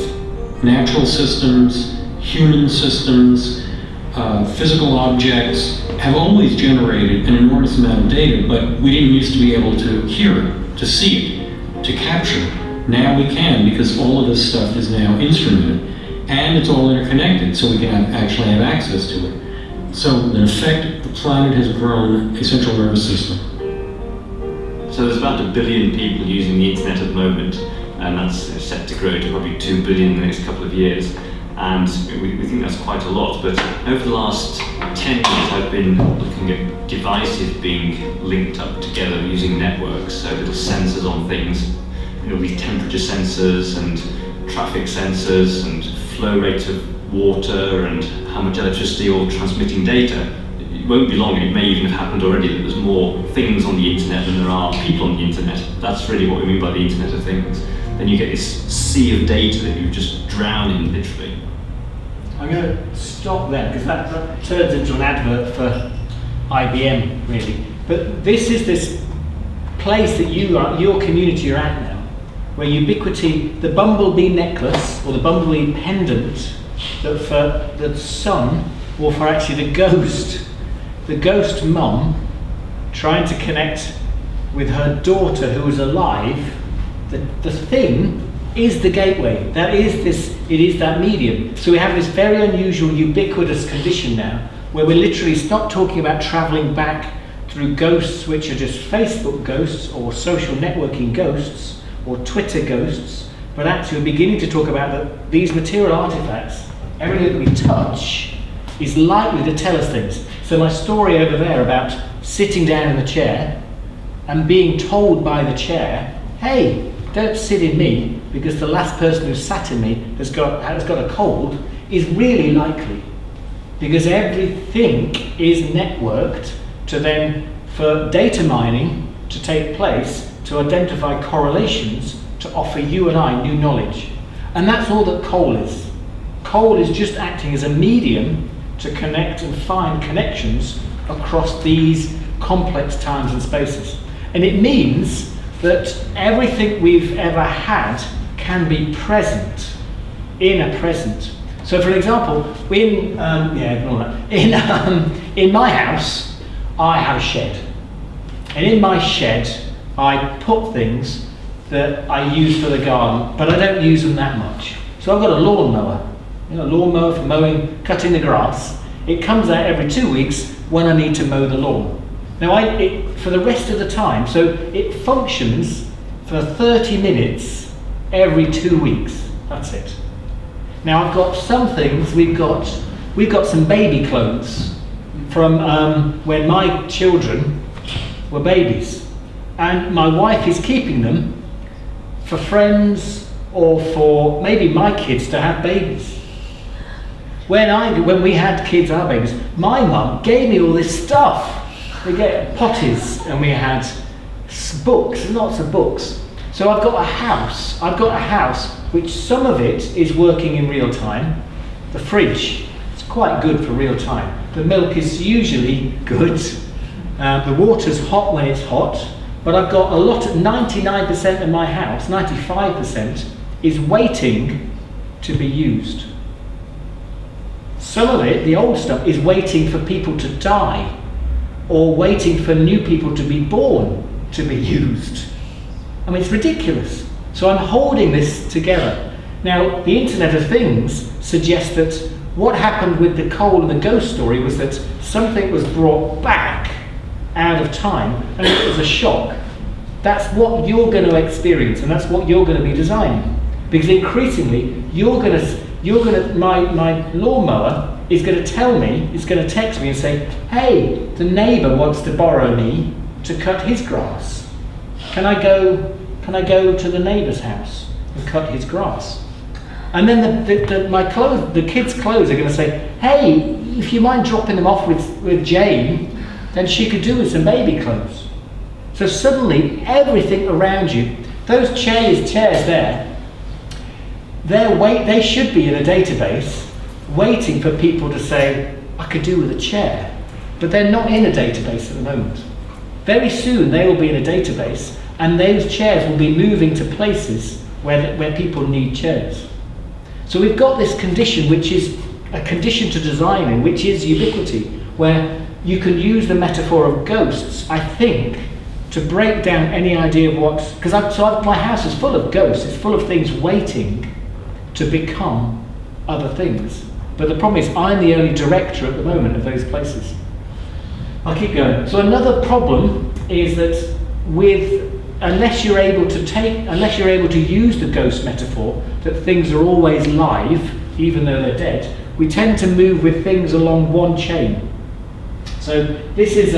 natural systems, human systems, physical objects have always generated an enormous amount of data, but we didn't used to be able to hear it, to see it, to capture it. Now we can, because all of this stuff is now instrumented, and it's all interconnected, so we can actually have access to it. So, in effect, the planet has grown a central nervous system. So there's about 1 billion people using the internet at the moment, and that's set to grow to probably 2 billion in the next couple of years. And we think that's quite a lot, but over the last 10 years I've been looking at devices being linked up together using networks, so little sensors on things, these temperature sensors and traffic sensors and flow rate of water and how much electricity all transmitting data. It won't be long, and it may even have happened already, that there's more things on the internet than there are people on the internet. That's really what we mean by the Internet of Things. Then you get this sea of data that you just drown in, literally. I'm going to stop there, because that turns into an advert for IBM, really. But this is this place that your community are at now, where Ubiquity, the bumblebee necklace, or the bumblebee pendant, that for the son, or for actually the ghost mum, trying to connect with her daughter who is alive, the thing is the gateway. It is that medium. So we have this very unusual ubiquitous condition now, where we're literally not talking about travelling back through ghosts which are just Facebook ghosts or social networking ghosts or Twitter ghosts, but actually we're beginning to talk about that these material artifacts, everything that we touch, is likely to tell us things. So my story over there about sitting down in the chair and being told by the chair, hey, don't sit in me, because the last person who sat in me has got a cold, is really likely. Because everything is networked to then, for data mining to take place, to identify correlations, to offer you and I new knowledge. And that's all that coal is. Coal is just acting as a medium to connect and find connections across these complex times and spaces. And it means that everything we've ever had can be present in a present. So, for example, in my house, I have a shed, and in my shed, I put things that I use for the garden, but I don't use them that much. So I've got a lawnmower, lawnmower for mowing, cutting the grass. It comes out every 2 weeks when I need to mow the lawn. Now, for the rest of the time, so it functions for 30 minutes every 2 weeks. That's it. Now, I've got some things. We've got some baby clothes from when my children were babies, and my wife is keeping them for friends or for maybe my kids to have babies. When we had kids, our babies, my mum gave me all this stuff. We get potties, and we had books, lots of books. So I've got a house which some of it is working in real time. The fridge is quite good for real time. The milk is usually good. The water's hot when it's hot. But I've got 99% of my house, 95%, is waiting to be used. Some of it, the old stuff, is waiting for people to die, or waiting for new people to be born to be used. I mean, it's ridiculous. So I'm holding this together. Now, the Internet of Things suggests that what happened with the coal and the ghost story was that something was brought back out of time, and it was a shock. That's what you're going to experience, and that's what you're going to be designing. Because increasingly, my lawnmower is going to tell me, it's going to text me and say, hey, the neighbour wants to borrow me to cut his grass. Can I go to the neighbour's house and cut his grass? And then the kids' clothes are going to say, hey, if you mind dropping them off with Jane, then she could do with some baby clothes. So suddenly, everything around you, those chairs there, they should be in a database waiting for people to say, I could do with a chair. But they're not in a database at the moment. Very soon they will be in a database, and those chairs will be moving to places where people need chairs. So we've got this condition, which is a condition to design in, which is ubiquity, where you can use the metaphor of ghosts, I think, to break down any idea of what... Because my house is full of ghosts, it's full of things waiting to become other things. But the problem is I'm the only director at the moment of those places. I'll keep going. So another problem is that unless you're able to use the ghost metaphor, that things are always live, even though they're dead, we tend to move with things along one chain. So this is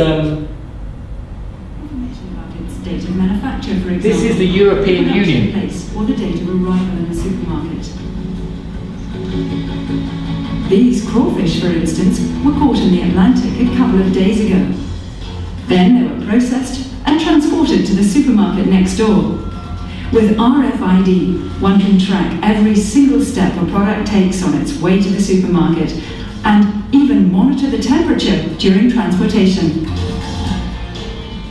date of manufacture, for example. This is the European Union. Place, or the date of arrival in the supermarket. These crawfish, for instance, were caught in the Atlantic a couple of days ago. Then they were processed and transported to the supermarket next door. With RFID, one can track every single step a product takes on its way to the supermarket, and even monitor the temperature during transportation.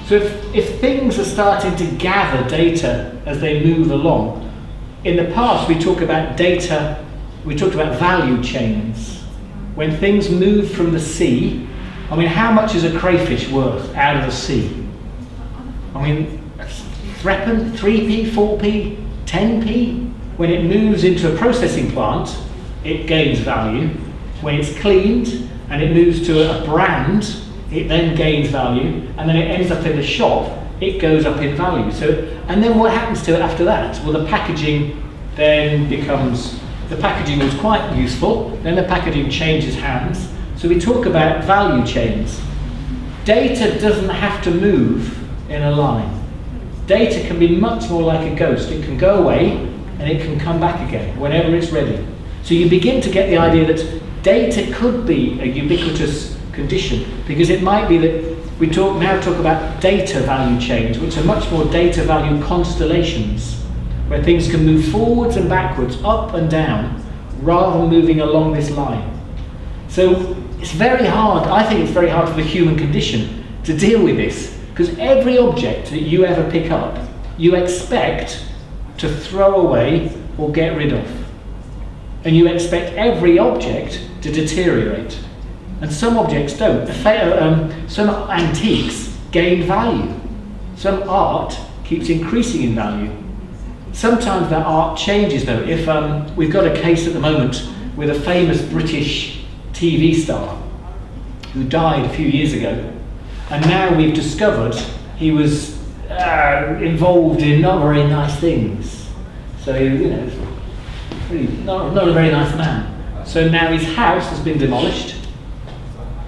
So if things are starting to gather data as they move along, in the past we talked about data, we talked about value chains. When things move from the sea, I mean, how much is a crayfish worth out of the sea? I mean, 3p, 4p, 10p. When it moves into a processing plant, it gains value. When it's cleaned and it moves to a brand, it then gains value, and then it ends up in the shop, it goes up in value. And then what happens to it after that? Well, the packaging was quite useful, then the packaging changes hands. So we talk about value chains. Data doesn't have to move in a line. Data can be much more like a ghost. It can go away and it can come back again whenever it's ready. So you begin to get the idea that data could be a ubiquitous condition, because it might be that we now talk about data value chains, which are much more data value constellations, where things can move forwards and backwards, up and down, rather than moving along this line. So it's very hard, I think it's very hard for the human condition to deal with this, because every object that you ever pick up, you expect to throw away or get rid of. And you expect every object to deteriorate. And some objects don't. Some antiques gain value. Some art keeps increasing in value. Sometimes that art changes though. If we've got a case at the moment with a famous British TV star who died a few years ago, and now we've discovered he was involved in not very nice things. So he, really not a very nice man. So now his house has been demolished,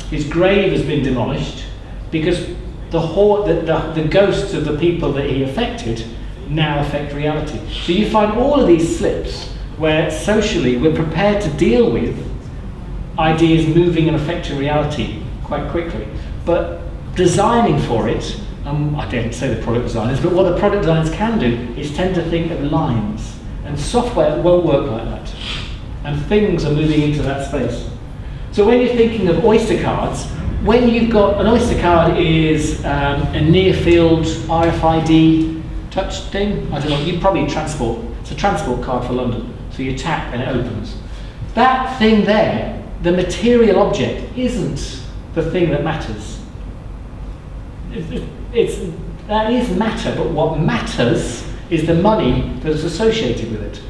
his grave has been demolished, because the ghosts of the people that he affected now affect reality. So you find all of these slips where socially we're prepared to deal with ideas moving and affecting reality quite quickly, but designing for it, I didn't say the product designers, but what the product designers can do is tend to think of lines, and software won't work like that, and things are moving into that space. So when you're thinking of Oyster cards, when you've got an Oyster card is a near field RFID touch thing, I don't know, you probably transport, it's a transport card for London, so you tap and it opens. That thing there, the material object, isn't the thing that matters. That is matter, but what matters is the money that is associated with it.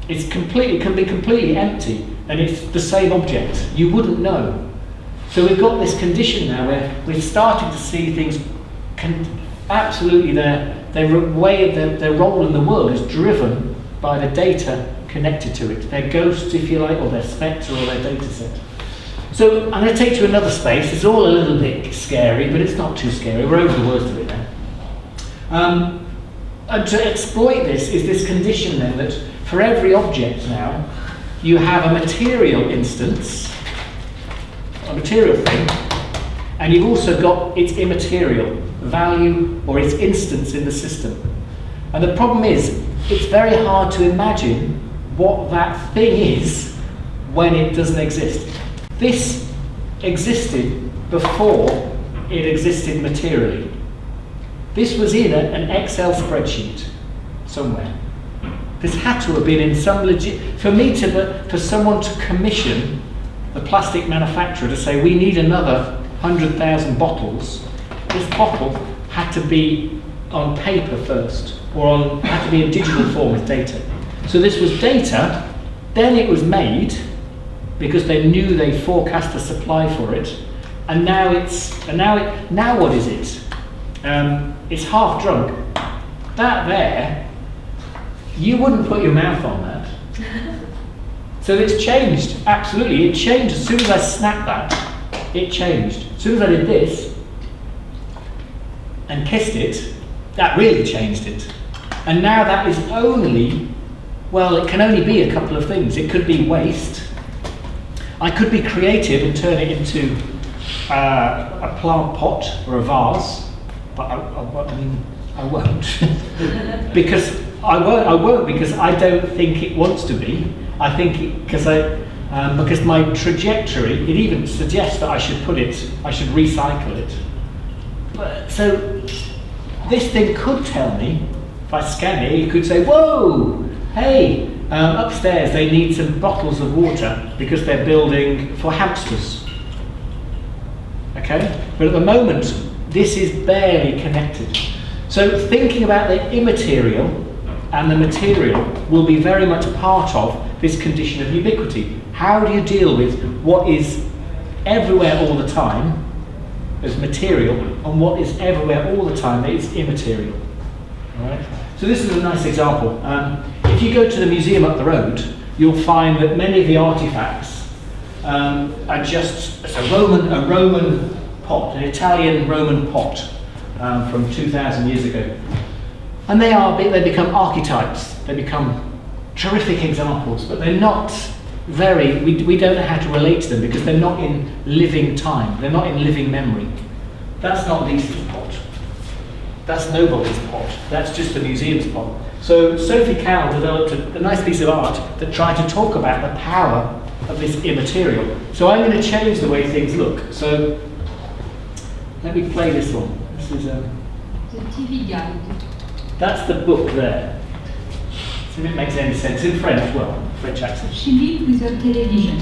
It can be completely empty, and it's the same object. You wouldn't know. So we've got this condition now where we're starting to see things absolutely their role in the world is driven by the data connected to it. Their ghosts, if you like, or their spectre, or their data set. So I'm going to take you to another space. It's all a little bit scary, but it's not too scary. We're over the worst of it now. And to exploit this is this condition then that for every object now, you have a material instance, a material thing, and you've also got its immaterial value or its instance in the system. And the problem is, it's very hard to imagine what that thing is when it doesn't exist. This existed before it existed materially. This was in an Excel spreadsheet somewhere. This had to have been in some for someone to commission the plastic manufacturer to say, we need another 100,000 bottles. This bottle had to be on paper first, or had to be in digital form with data. So this was data, then it was made, because they knew they forecast a supply for it, and now what is it? It's half drunk. That there, you wouldn't put your mouth on that. So it's changed, absolutely. It changed as soon as I snapped that. It changed. As soon as I did this and kissed it, that really changed it. And now that is only, well, it can only be a couple of things. It could be waste. I could be creative and turn it into a plant pot or a vase, but I won't. because I won't because I don't think it wants to be. I think because my trajectory, it even suggests that I should recycle it. So this thing could tell me, if I scan it, it could say, whoa, hey, upstairs they need some bottles of water because they're building for hamsters. Okay? But at the moment, this is barely connected. So thinking about the immaterial and the material will be very much a part of this condition of ubiquity. How do you deal with what is everywhere all the time as material and what is everywhere all the time that is immaterial? All right? So this is a nice example. If you go to the museum up the road, you'll find that many of the artifacts are just a Roman pot, an Italian Roman pot from 2,000 years ago. And they become archetypes, they become terrific examples, but they're not we don't know how to relate to them because they're not in living time, they're not in living memory. That's not Lisa's pot. That's nobody's pot. That's just the museum's pot. So Sophie Cowell developed a nice piece of art that tried to talk about the power of this immaterial. So I'm going to change the way things look. So let me play this one. This is the TV guide. That's the book there. See if it makes any sense. In French, well, French accent. She lived with her television.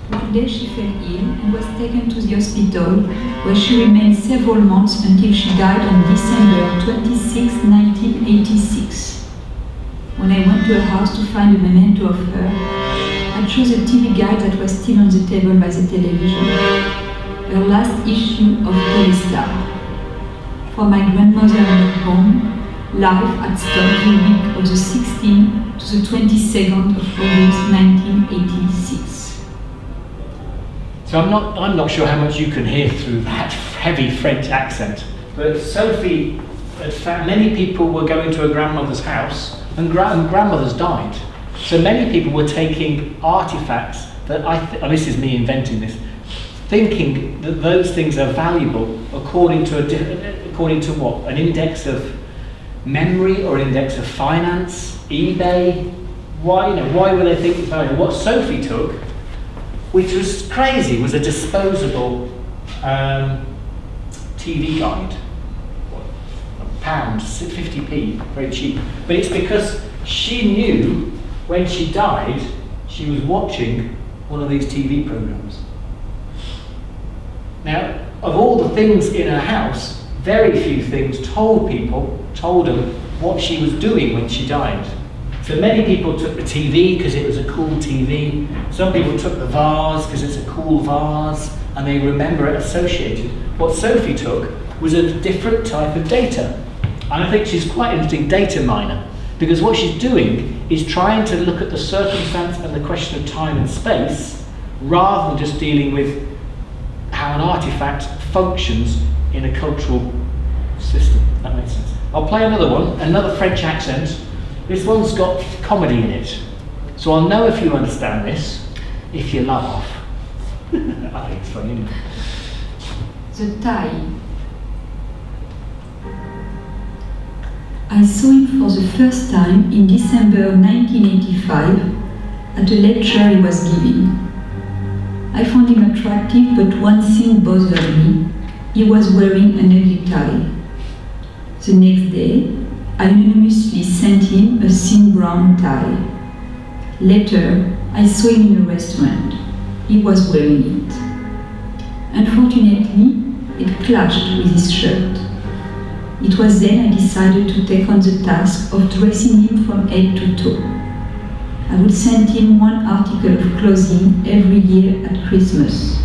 One day she fell ill and was taken to the hospital, where she remained several months until she died on December 26, 1986. When I went to her house to find a memento of her, I I chose a TV guide that was still on the table by the television. Her last issue of Telestar. For my grandmother and her home, life had stopped the week of the 16th to the 22nd of August 1986. So I'm not sure how much you can hear through that heavy French accent, but Sophie had found many people were going to her grandmother's house and grandmothers died. So many people were taking artifacts that this is me inventing this, thinking that those things are valuable according to what? An index of memory or index of finance, eBay. Why would they think it's valuable? What Sophie took, which was crazy, was a disposable TV guide. £1, 50p, very cheap. But it's because she knew when she died, she was watching one of these TV programs. Now, of all the things in her house, very few things told them what she was doing when she died. So many people took the TV because it was a cool TV. Some people took the vase because it's a cool vase, and they remember it associated. What Sophie took was a different type of data. And I think she's quite an interesting data miner, because what she's doing is trying to look at the circumstance and the question of time and space, rather than just dealing with how an artifact functions in a cultural system. That makes sense. I'll play another one, another French accent. This one's got comedy in it. So I'll know if you understand this, if you laugh. I think it's funny, isn't it? The tie. I saw it for the first time in December 1985 at a lecture he was giving. I found him attractive, but one thing bothered me. He was wearing an ugly tie. The next day, I anonymously sent him a thin brown tie. Later, I saw him in a restaurant. He was wearing it. Unfortunately, it clashed with his shirt. It was then I decided to take on the task of dressing him from head to toe. I would send him one article of clothing every year at Christmas.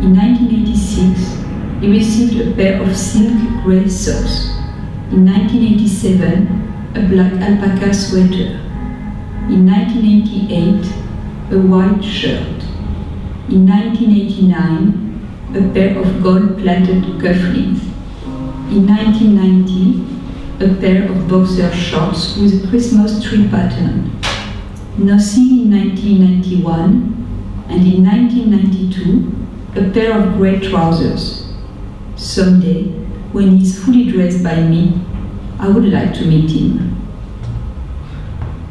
In 1986, he received a pair of silk grey socks. In 1987, a black alpaca sweater. In 1988, a white shirt. In 1989, a pair of gold-plated cufflinks. In 1990, a pair of boxer shorts with a Christmas tree pattern. Nothing in 1991, and in 1992, a pair of grey trousers. Someday, when he's fully dressed by me, I would like to meet him.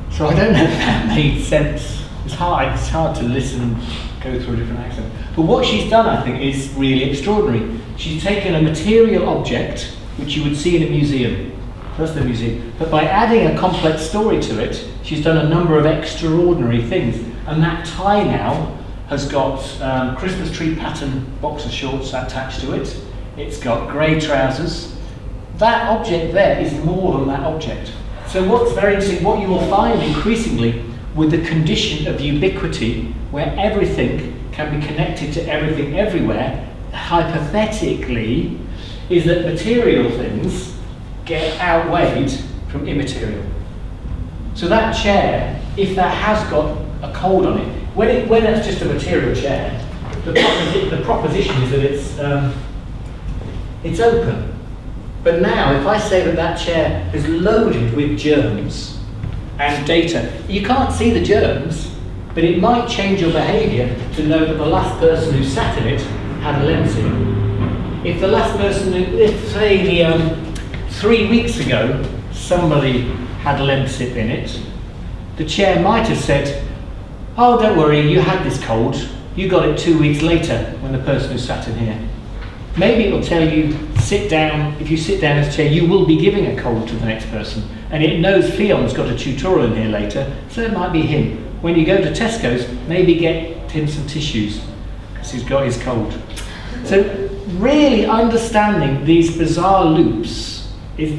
So I don't know if that made sense. It's hard to listen and go through a different accent. But what she's done, I think, is really extraordinary. She's taken a material object, which you would see in a museum. That's the museum. But by adding a complex story to it, she's done a number of extraordinary things. And that tie now has got Christmas tree pattern boxer shorts attached to it. It's got grey trousers. That object there is more than that object. So what's very interesting, what you will find increasingly with the condition of ubiquity, where everything can be connected to everything everywhere, hypothetically, is that material things get outweighed from immaterial. So that chair, if that has got a cold on it, when it's just a material chair, the proposition is that it's open. But now, if I say that chair is loaded with germs and data, you can't see the germs, but it might change your behaviour to know that the last person who sat in it had a lemsip. If the last person, say 3 weeks ago, somebody had a lemsip in it, the chair might have said, "Oh, don't worry, you had this cold. You got it 2 weeks later when the person who sat in here." Maybe it'll tell you, sit down, if you sit down in this chair, you will be giving a cold to the next person. And it knows Fion's got a tutorial in here later, so it might be him. When you go to Tesco's, maybe get him some tissues, because he's got his cold. So really understanding these bizarre loops is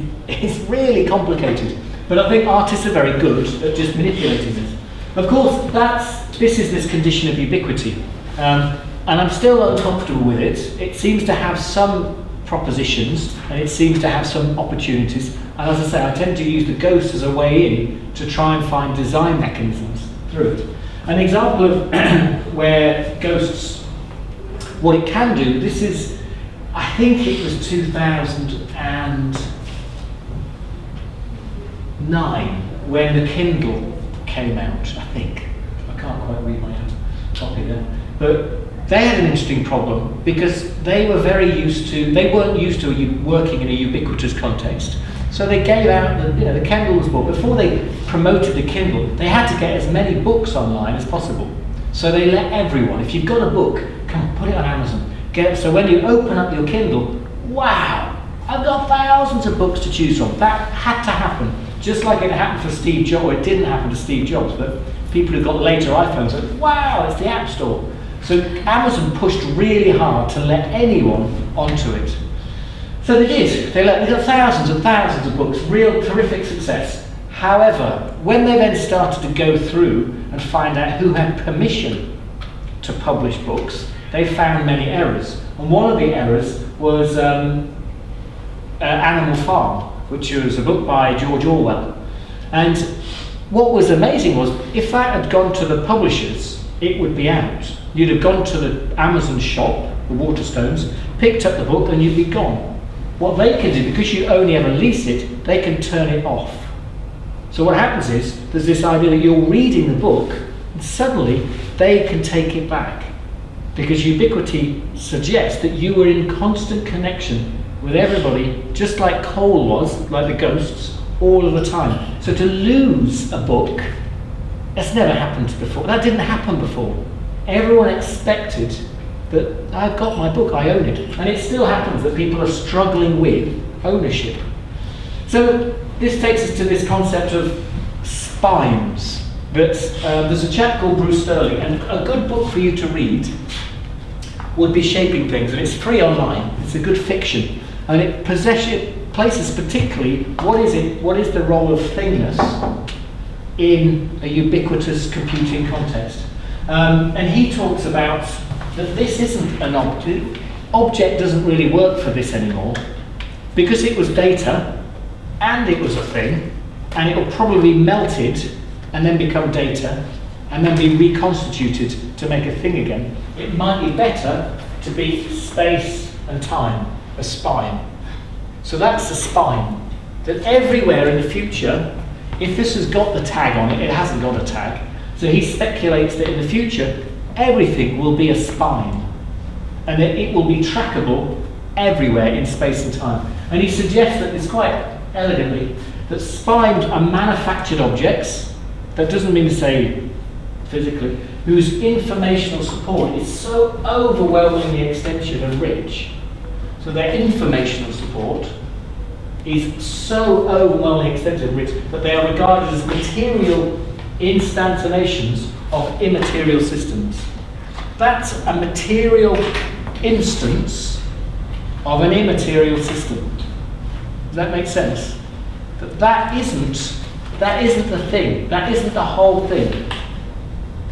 really complicated. But I think artists are very good at just manipulating this. Of course, that's this is this condition of ubiquity. And I'm still uncomfortable with it. It seems to have some propositions and it seems to have some opportunities. And as I say, I tend to use the ghost as a way in to try and find design mechanisms through it. An example of where ghosts, what it can do, this is, I think it was 2009 when the Kindle came out, I think. I can't quite read my own copy there. But they had an interesting problem because they were very used to, they weren't used to working in a ubiquitous context. So they gave out the Kindle's book. Before they promoted the Kindle, they had to get as many books online as possible. So they let everyone, if you've got a book, come put it on Amazon. So when you open up your Kindle, wow, I've got thousands of books to choose from. That had to happen. Just like it happened for Steve Jobs, or it didn't happen to Steve Jobs, but people who got later iPhones said, wow, it's the App Store. So Amazon pushed really hard to let anyone onto it. So they did. They got thousands and thousands of books, real terrific success. However, when they then started to go through and find out who had permission to publish books, they found many errors. And one of the errors was Animal Farm, which was a book by George Orwell. And what was amazing was, if that had gone to the publishers, it would be out. You'd have gone to the Amazon shop, the Waterstones, picked up the book and you'd be gone. What they can do, because you only ever lease it, they can turn it off. So what happens is, there's this idea that you're reading the book and suddenly they can take it back. Because Ubiquity suggests that you were in constant connection with everybody, just like coal was, like the ghosts, all of the time. So to lose a book, that's never happened before. That didn't happen before. Everyone expected that I've got my book, I own it. And it still happens that people are struggling with ownership. So this takes us to this concept of spines. But there's a chap called Bruce Sterling, and a good book for you to read would be Shaping Things, and it's free online. It's a good fiction. And it places particularly what is the role of thingness in a ubiquitous computing context. And he talks about that this isn't an object. Object doesn't really work for this anymore because it was data and it was a thing, and it will probably be melted and then become data and then be reconstituted to make a thing again. It might be better to be space and time, a spine. So that's a spine. That everywhere in the future, if this has got the tag on it, it hasn't got a tag. So he speculates that in the future, everything will be a spine. And that it will be trackable everywhere in space and time. And he suggests that it's quite elegantly that spines are manufactured objects. That doesn't mean to say physically, whose informational support is so overwhelmingly extensive and rich. So their informational support is so overwhelmingly extensive and rich that they are regarded as material instantaneations of immaterial systems. That's a material instance of an immaterial system. Does that make sense? That isn't the thing. That isn't the whole thing.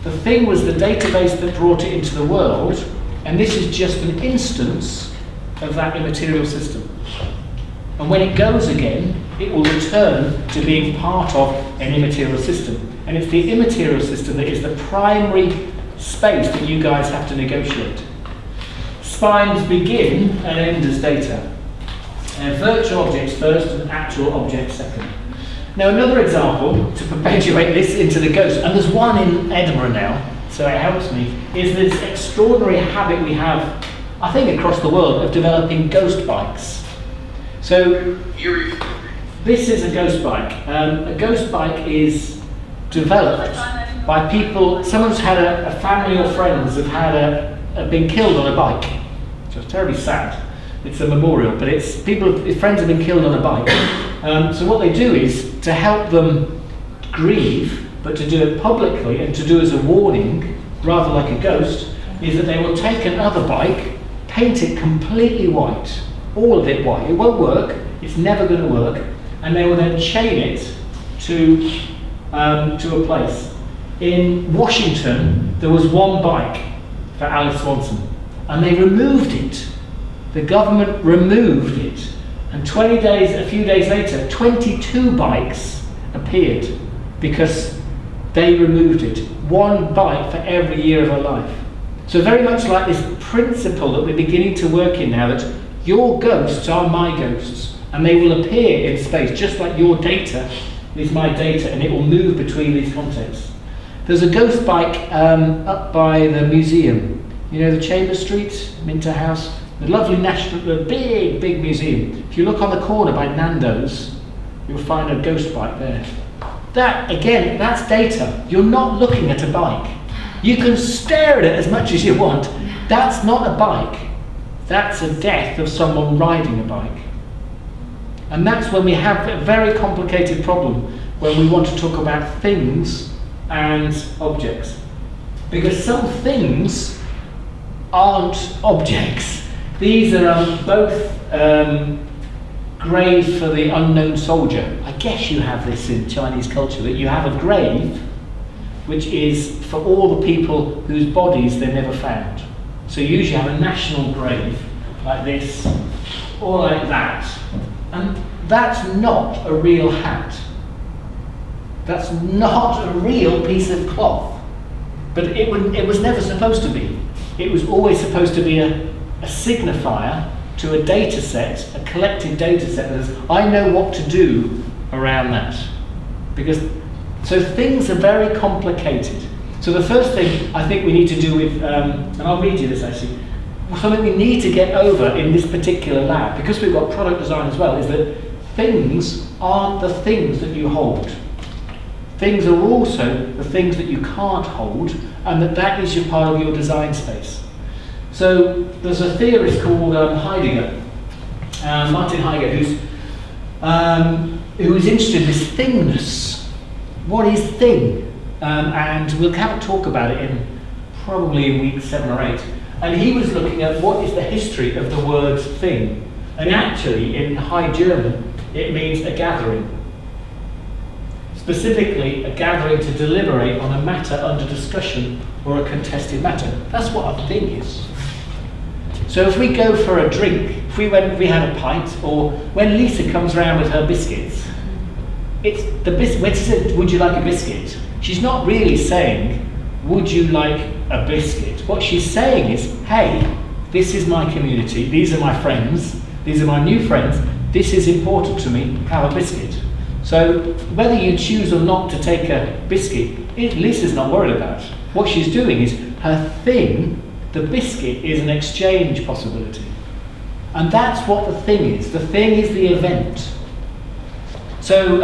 The thing was the database that brought it into the world, and this is just an instance of that immaterial system. And when it goes again, it will return to being part of an immaterial system. And it's the immaterial system that is the primary space that you guys have to negotiate. Spines begin and end as data. Virtual objects first and actual objects second. Now another example to perpetuate this into the ghost, and there's one in Edinburgh now, so it helps me, is this extraordinary habit we have, I think across the world, of developing ghost bikes. So this is a ghost bike. A ghost bike is developed by people, someone's had a family or friends have been killed on a bike, which is terribly sad. It's a memorial, but it's friends have been killed on a bike. So what they do is to help them grieve, but to do it publicly and to do as a warning, rather like a ghost, is that they will take another bike, paint it completely white, all of it white. It won't work. It's never going to work, and they will then chain it to a place. in Washington, there was one bike for Alice Swanson, and they removed it. The government removed it, and a few days later, 22 bikes appeared because they removed it. One bike for every year of her life. So very much like this principle that we're beginning to work in now, that your ghosts are my ghosts, and they will appear in space, just like your data is my data, and it will move between these contexts. There's a ghost bike up by the museum. You know, the Chambers Street, Minter House, the lovely the big museum. If you look on the corner by Nando's, you'll find a ghost bike there. That, again, that's data. You're not looking at a bike. You can stare at it as much as you want. That's not a bike. That's a death of someone riding a bike. And that's when we have a very complicated problem when we want to talk about things and objects. Because some things aren't objects. These are both grave for the unknown soldier. I guess you have this in Chinese culture, that you have a grave which is for all the people whose bodies they never found. So you usually have a national grave like this or like that. And that's not a real hat. That's not a real piece of cloth. But it was never supposed to be. It was always supposed to be a signifier to a data set, a collective data set that says, I know what to do around that. So things are very complicated. So the first thing I think we need to do with, and I'll read you this actually, something we need to get over in this particular lab, because we've got product design as well, is that things aren't the things that you hold. Things are also the things that you can't hold, and that is your part of your design space. So there's a theorist called Heidegger, Martin Heidegger, who's interested in this thingness. What is thing? And we'll have a talk about it probably in week 7 or 8. And he was looking at what is the history of the word thing. And actually, in High German, it means a gathering. Specifically, a gathering to deliberate on a matter under discussion or a contested matter. That's what a thing is. So if we go for a drink, if we had a pint, or when Lisa comes around with her biscuits, it's the biscuit. When she says, would you like a biscuit? She's not really saying, would you like a biscuit? What she's saying is, hey, this is my community, these are my friends, these are my new friends, this is important to me, have a biscuit. So whether you choose or not to take a biscuit, Lisa's not worried about. What she's doing is, her thing, the biscuit, is an exchange possibility. And that's what the thing is. The thing is the event. So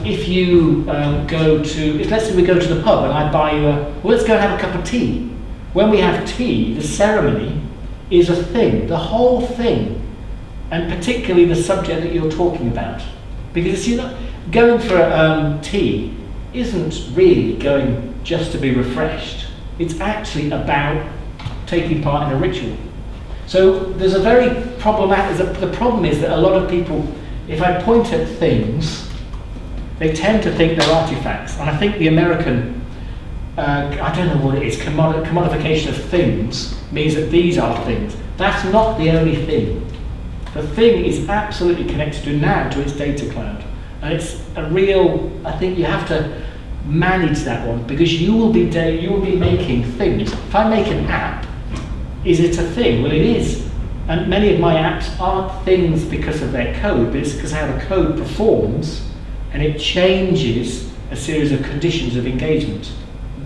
if you let's say we go to the pub and I buy you let's go and have a cup of tea. When we have tea, the ceremony is a thing, the whole thing, and particularly the subject that you're talking about. Because you know, going for tea isn't really going just to be refreshed. It's actually about taking part in a ritual. So there's a very problematic, the problem is that a lot of people, if I point at things, they tend to think they're artifacts. And I think the American, I don't know what it is, commodification of things means that these are things. That's not the only thing. The thing is absolutely connected to its data cloud. And it's a real, I think you have to manage that one, because you will be making things. If I make an app, is it a thing? Well, it is. And many of my apps aren't things because of their code, but it's because how the code performs, and it changes a series of conditions of engagement.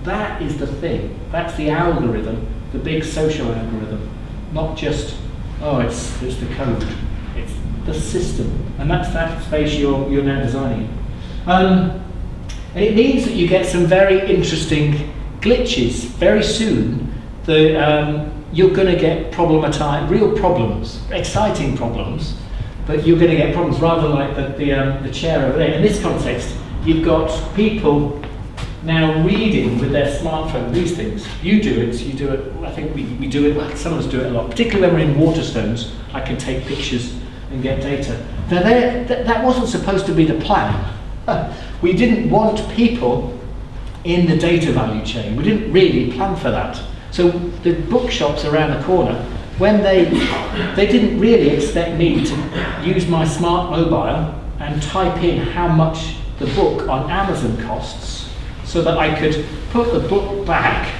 That is the thing. That's the algorithm, the big social algorithm. Not just, it's the code. It's the system. And that's that space you're now designing. And it means that you get some very interesting glitches. Very soon, you're going to get real problems, exciting problems, but you're going to get problems rather like the chair over there. In this context, you've got people now reading with their smartphone these things. You do it, I think we do it, well, some of us do it a lot, particularly when we're in Waterstones. I can take pictures and get data. Now that wasn't supposed to be the plan. We didn't want people in the data value chain. We didn't really plan for that. So the bookshops around the corner, when they didn't really expect me to use my smart mobile and type in how much the book on Amazon costs so that I could put the book back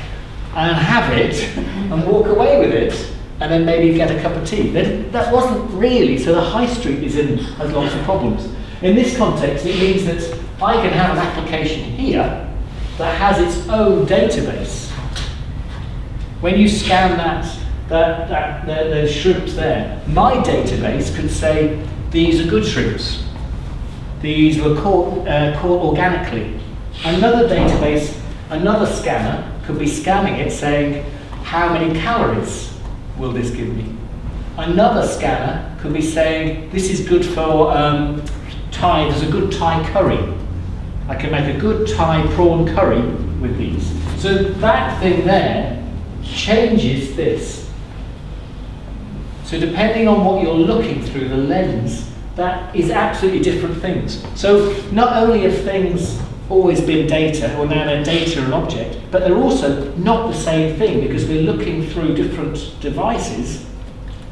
and have it and walk away with it and then maybe get a cup of tea. That wasn't really, so the high street has lots of problems. In this context, it means that I can have an application here that has its own database. When you scan those shrimps there, my database could say, these are good shrimps. These were caught organically. Another database, another scanner, could be scanning it saying, how many calories will this give me? Another scanner could be saying, this is good for Thai, there's a good Thai curry. I can make a good Thai prawn curry with these. So that thing there changes this. So depending on what you're looking through the lens, that is absolutely different things. So not only have things always been data, or now they're data and object, but they're also not the same thing because we're looking through different devices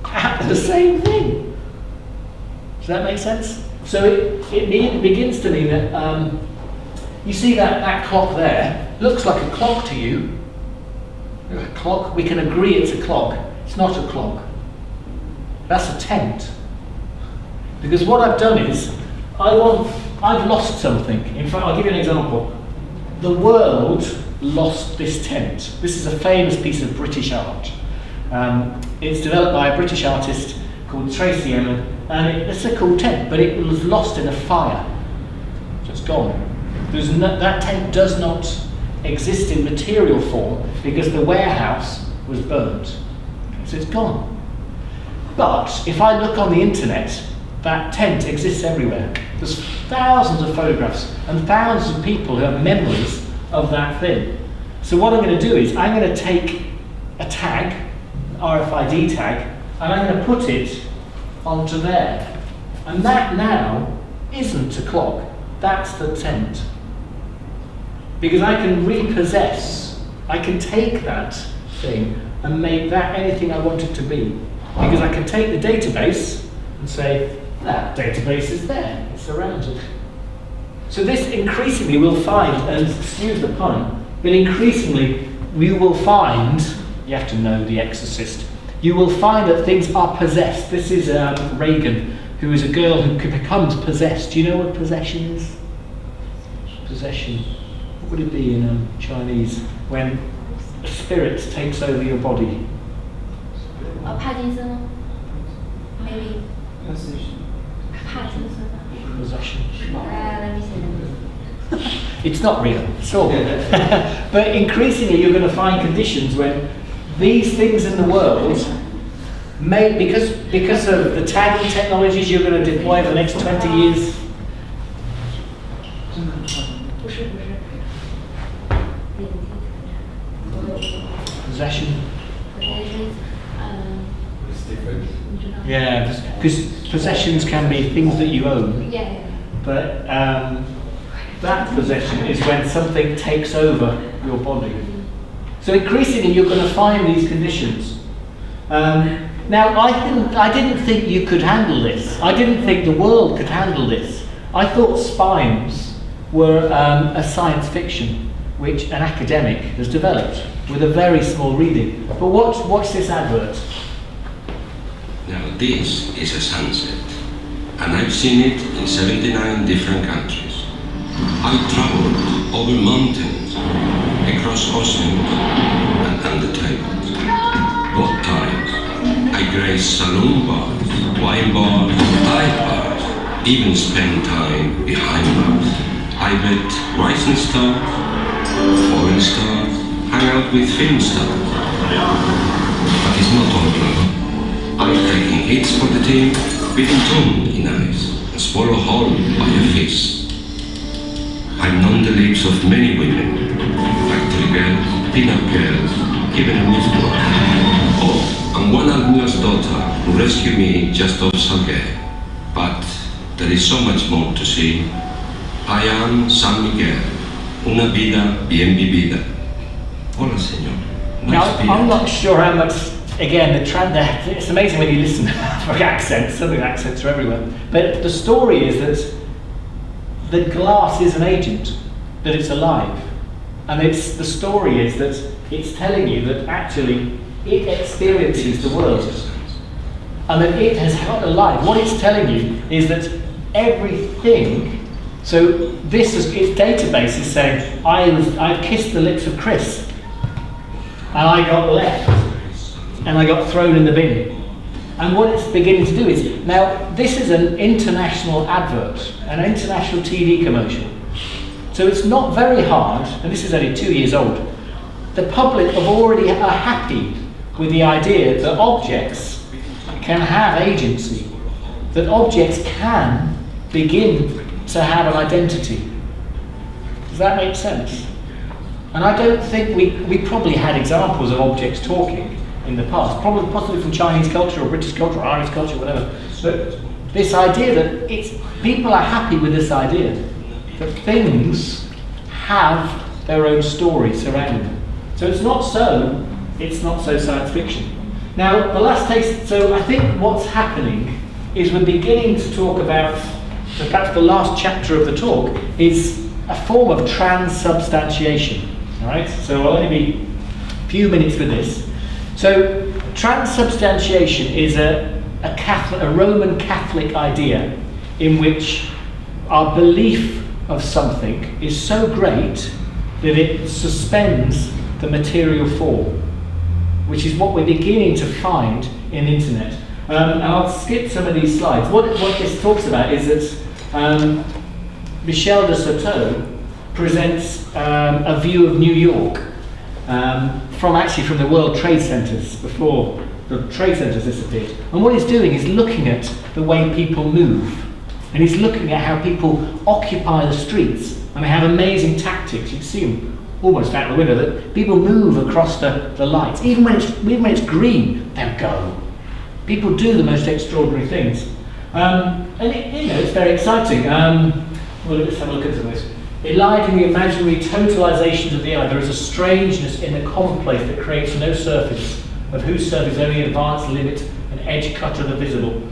at the same thing. Does that make sense? So it begins to mean that you see that clock there looks like a clock to you. A clock, we can agree it's a clock. It's not a clock. That's a tent. Because what I've done is, I've lost something. In fact, I'll give you an example. The world lost this tent. This is a famous piece of British art. It's developed by a British artist called Tracy Emin, and it's a cool tent, but it was lost in a fire. So it's gone. That tent does not exist in material form because the warehouse was burnt. So it's gone. But if I look on the internet, that tent exists everywhere. There's thousands of photographs and thousands of people who have memories of that thing. So what I'm going to do is I'm going to take a tag, an RFID tag, and I'm going to put it onto there. And that now isn't a clock, that's the tent. Because I can repossess, I can take that thing and make that anything I want it to be. Because I can take the database and say, that database is there, it's around it. So this increasingly will find, and excuse the pun, but increasingly we will find, you have to know The Exorcist, you will find that things are possessed. This is Reagan, who is a girl who becomes possessed. Do you know what possession is? Possession. What would it be in Chinese? When a spirit takes over your body. Parkinson, maybe. Parkinson. Possession. Let me see. It's not real, sure. But increasingly you're going to find conditions when these things in the world because of the tagging technologies you're going to deploy over the next 20 years. Possession. Yeah, because possessions can be things that you own. Yeah. But that possession is when something takes over your body. So increasingly you're going to find these conditions. Now I didn't think you could handle this. I didn't think the world could handle this. I thought spines were a science fiction which an academic has developed with a very small reading. But watch this advert. Now this is a sunset, and I've seen it in 79 different countries. I traveled over mountains, across oceans, and under tables. Both times, I graced saloon bars, wine bars, dive bars, even spent time behind bars. I met rising stars, foreign stars, hung out with film stars. But it's not all glamour. I'm taking hits for the team, beating tongue in ice, and swallow whole by a fist. I've known the lips of many women, factory girls, peanut girls, even a whisper. Oh, and one admiral's daughter who rescued me just off Salguero. But there is so much more to see. I am San Miguel, Una vida bien vivida. Hola, señor. Now, I'm not sure how much, again, it's amazing when you listen for accents, southern accents are everywhere. But the story is that the glass is an agent, that it's alive. And the story is that it's telling you that actually it experiences the world. And that it has got alive. What it's telling you is that everything, so its database is saying, I kissed the lips of Chris, and I got left, and I got thrown in the bin. And what it's beginning to do is, now this is an international advert, an international TV commercial. So it's not very hard, and this is only 2 years old. The public are happy with the idea that objects can have agency, that objects can begin to have an identity. Does that make sense? And I don't think we probably had examples of objects talking in the past, possibly from Chinese culture or British culture or Irish culture, whatever. But this idea that people are happy with this idea that things have their own story surrounding them. So it's not so science fiction. Now, the last taste, so I think what's happening is we're beginning to talk about, perhaps the last chapter of the talk is a form of transubstantiation. All right, so I'll only be a few minutes with this. So transubstantiation is a Roman Catholic idea in which our belief of something is so great that it suspends the material form, which is what we're beginning to find in the internet. And I'll skip some of these slides. What this talks about is that Michel de Certeau presents a view of New York from the World Trade Centers before the trade centers disappeared. And what he's doing is looking at the way people move. And he's looking at how people occupy the streets. And they have amazing tactics. You can see them almost out the window, that people move across the lights. Even when it's green, they'll go. People do the most extraordinary things. And it's very exciting. Well, let's have a look at some of this. Eliding the imaginary totalizations of the eye, there is a strangeness in the commonplace that creates no surface, of whose surface only advanced limit and edge cut are the visible.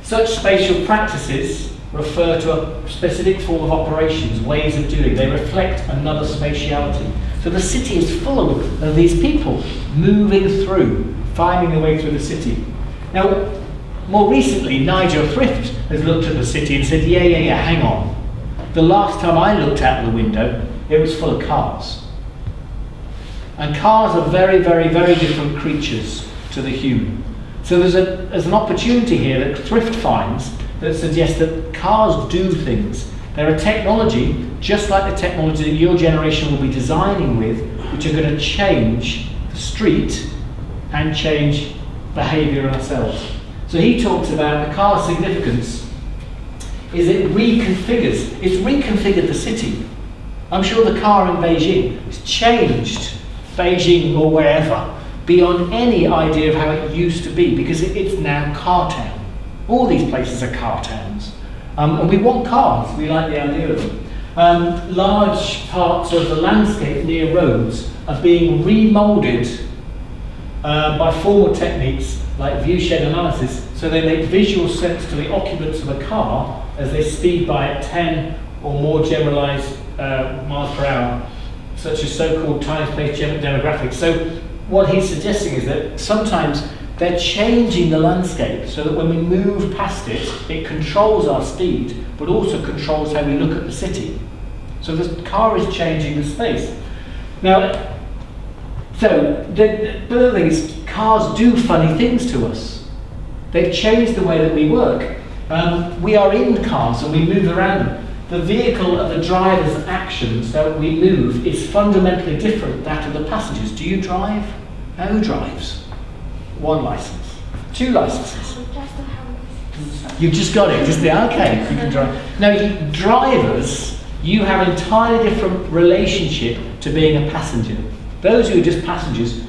Such spatial practices refer to a specific form of operations, ways of doing. They reflect another spatiality. So the city is full of these people moving through, finding their way through the city. Now, more recently, Nigel Thrift has looked at the city and said, yeah, hang on. The last time I looked out the window, it was full of cars. And cars are very, very, very different creatures to the human. So there's an opportunity here that Thrift finds that suggests that cars do things. They're a technology, just like the technology that your generation will be designing with, which are going to change the street and change behaviour in ourselves. So he talks about the car's significance is it's reconfigured the city. I'm sure the car in Beijing has changed Beijing or wherever beyond any idea of how it used to be, because it's now car town. All these places are car towns. And we want cars, we like the idea of them. Large parts of the landscape near roads are being remoulded by formal techniques like viewshed analysis, so they make visual sense to the occupants of a car as they speed by at 10 or more generalized miles per hour, such as so-called time-space demographics. So what he's suggesting is that sometimes they're changing the landscape so that when we move past it, it controls our speed, but also controls how we look at the city. So the car is changing the space. Now, so the other thing is, cars do funny things to us. They've changed the way that we work. We are in cars and we move around them. The vehicle of the driver's actions that we move is fundamentally different than that of the passengers. Do you drive? Who drives? 1 license. 2 licenses. You've just got it. Okay, you can drive. Now, drivers, you have an entirely different relationship to being a passenger. Those who are just passengers,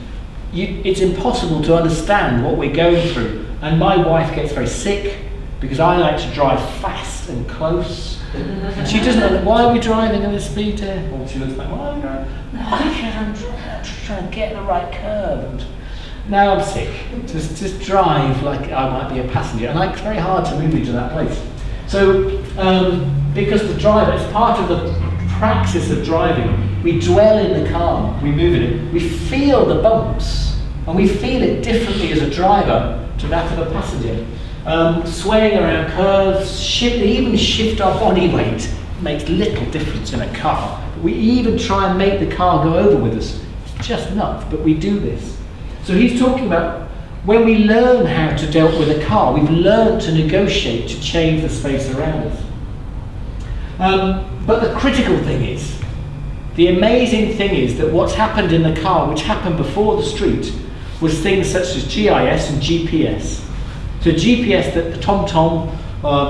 it's impossible to understand what we're going through. And my wife gets very sick because I like to drive fast and close, And she doesn't know, why are we driving at a speed here? Well, she looks back, why are we driving? I'm trying to get the right curve. And now I'm sick. Just drive like I might be a passenger. And it's very hard to move me to that place. So, because the driver, it's part of the praxis of driving, we dwell in the car, we move in it, we feel the bumps, and we feel it differently as a driver to that of a passenger. Swaying around curves, even shift our body weight makes little difference in a car. We even try and make the car go over with us. It's just nuts, but we do this. So he's talking about when we learn how to deal with a car, we've learned to negotiate to change the space around us. But the critical thing is, the amazing thing is that what's happened in the car, which happened before the street, was things such as GIS and GPS. So GPS, the TomTom,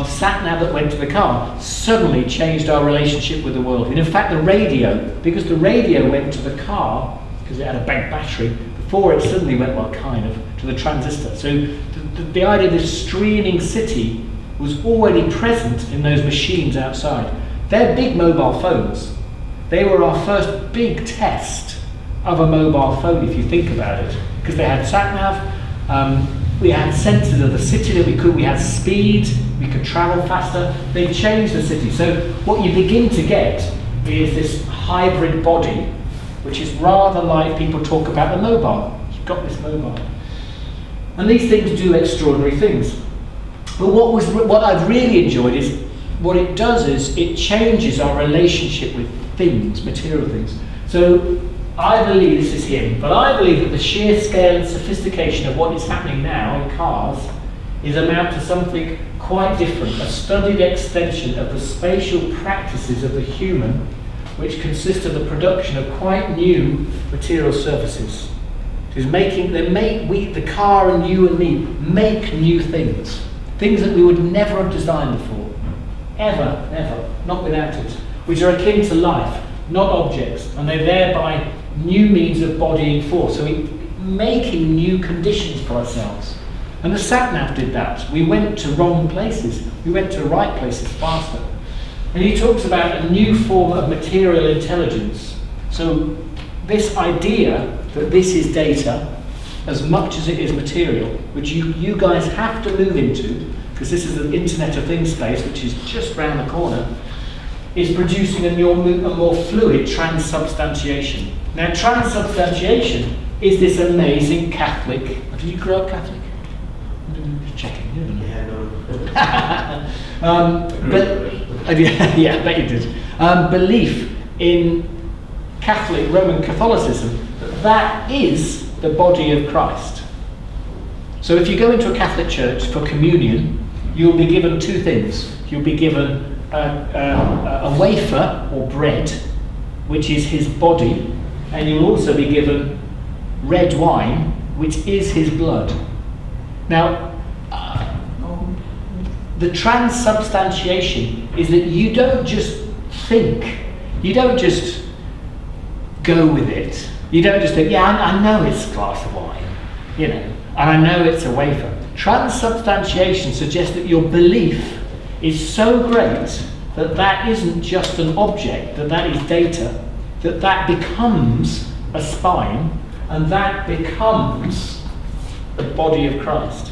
sat-nav that went to the car, suddenly changed our relationship with the world. And in fact, the radio, because the radio went to the car, because it had a big battery, before it suddenly went, well, kind of, to the transistor. So the idea of this streaming city was already present in those machines outside. They're big mobile phones. They were our first big test of a mobile phone, if you think about it, because they had sat-nav, we had sensors of the city that we had speed, we could travel faster. They changed the city. So what you begin to get is this hybrid body, which is rather like people talk about the mobile. You've got this mobile. And these things do extraordinary things. But what I've really enjoyed is, what it does is it changes our relationship with things, material things. So I believe, this is him, but I believe that the sheer scale and sophistication of what is happening now in cars is amount to something quite different, a studied extension of the spatial practices of the human, which consist of the production of quite new material surfaces. It is the car and you and me make new things that we would never have designed before, ever, never, not without it, which are akin to life, not objects, and they're thereby new means of bodying force. So we're making new conditions for ourselves. And the sat-nav did that. We went to wrong places. We went to right places faster. And he talks about a new form of material intelligence. So this idea that this is data as much as it is material, which you guys have to move into, because this is an Internet of Things space, which is just round the corner, is producing a more fluid transubstantiation. Now, transubstantiation is this amazing Catholic. Did you grow up Catholic? Just checking. Yeah, But yeah, I bet you did. Belief in Roman Catholicism that is the body of Christ. So if you go into a Catholic church for communion, you'll be given two things. You'll be given a wafer or bread, which is his body, and you'll also be given red wine, which is his blood. Now, the transubstantiation is that you don't just think, you don't just go with it. You don't just think, yeah, I know it's a glass of wine, and I know it's a wafer. Transubstantiation suggests that your belief is so great that that isn't just an object, that is data, that becomes a spine, and that becomes the body of Christ.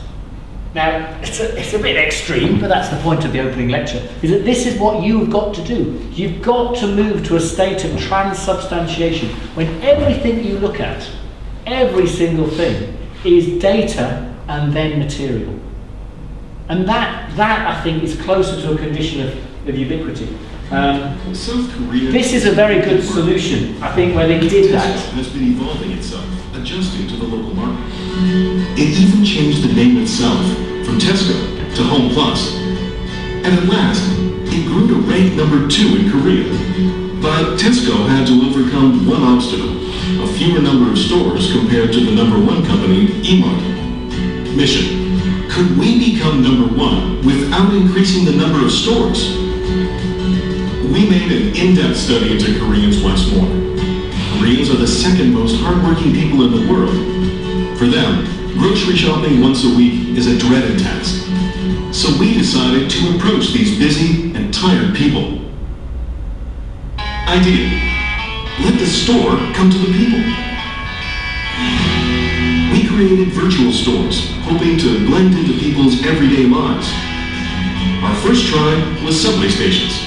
Now, it's a bit extreme, but that's the point of the opening lecture, is that this is what you've got to do. You've got to move to a state of transubstantiation, when everything you look at, every single thing, is data and then material. And that I think is closer to a condition of ubiquity. South Korea. This is a very good solution, I think, where they did that. Has been evolving itself, adjusting to the local market. It even changed the name itself from Tesco to Home Plus. And at last, it grew to rank number 2 in Korea. But Tesco had to overcome one obstacle, a fewer number of stores compared to the number 1 company, Emart. Mission: could we become number 1 without increasing the number of stores? We made an in-depth study into Koreans once more. Koreans are the second most hardworking people in the world. For them, grocery shopping once a week is a dreaded task. So we decided to approach these busy and tired people. Idea: let the store come to the people. We created virtual stores, hoping to blend into people's everyday lives. Our first try was subway stations.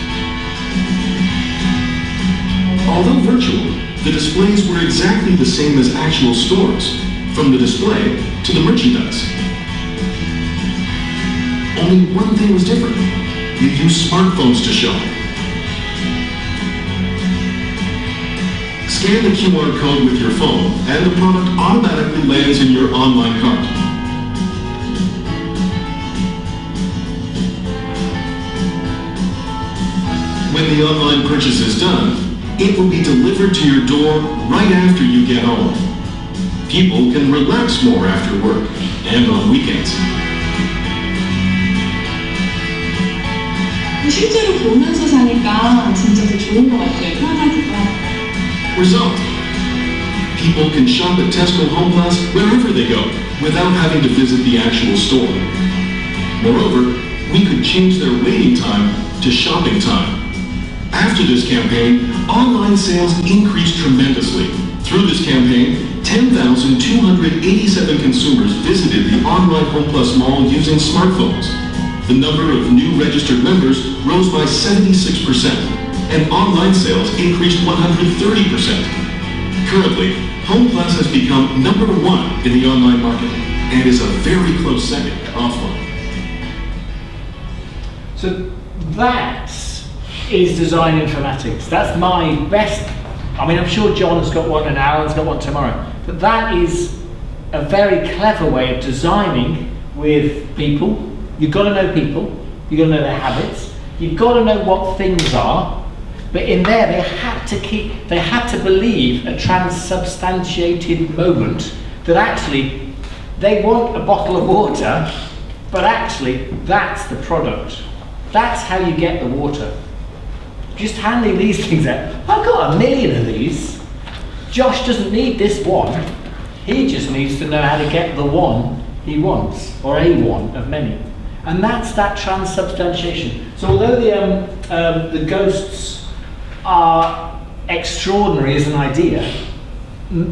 Although virtual, the displays were exactly the same as actual stores, from the display to the merchandise. Only one thing was different. You used smartphones to shop. Scan the QR code with your phone, and the product automatically lands in your online cart. When the online purchase is done, it will be delivered to your door right after you get home. People can relax more after work and on weekends. 실제로 보면서 사니까 진짜 더 좋은 것 같아요. 편하니까. Result: people can shop at Tesco Home Plus wherever they go without having to visit the actual store. Moreover, we could change their waiting time to shopping time. After this campaign, online sales increased tremendously. Through this campaign, 10,287 consumers visited the online Home Plus mall using smartphones. The number of new registered members rose by 76%, and online sales increased 130%. Currently, Home Plus has become number one in the online market and is a very close second offline. So that is design informatics. That's my best. I mean, I'm sure John has got one and Alan's got one tomorrow. But that is a very clever way of designing with people. You've got to know people. You've got to know their habits. You've got to know what things are. But in there, they had to believe a transubstantiated moment that actually they want a bottle of water, but actually that's the product. That's how you get the water. Just handing these things out. I've got 1 million of these. Josh doesn't need this one. He just needs to know how to get the one he wants, or a one of many. And that's that transubstantiation. So although the ghosts are extraordinary as an idea,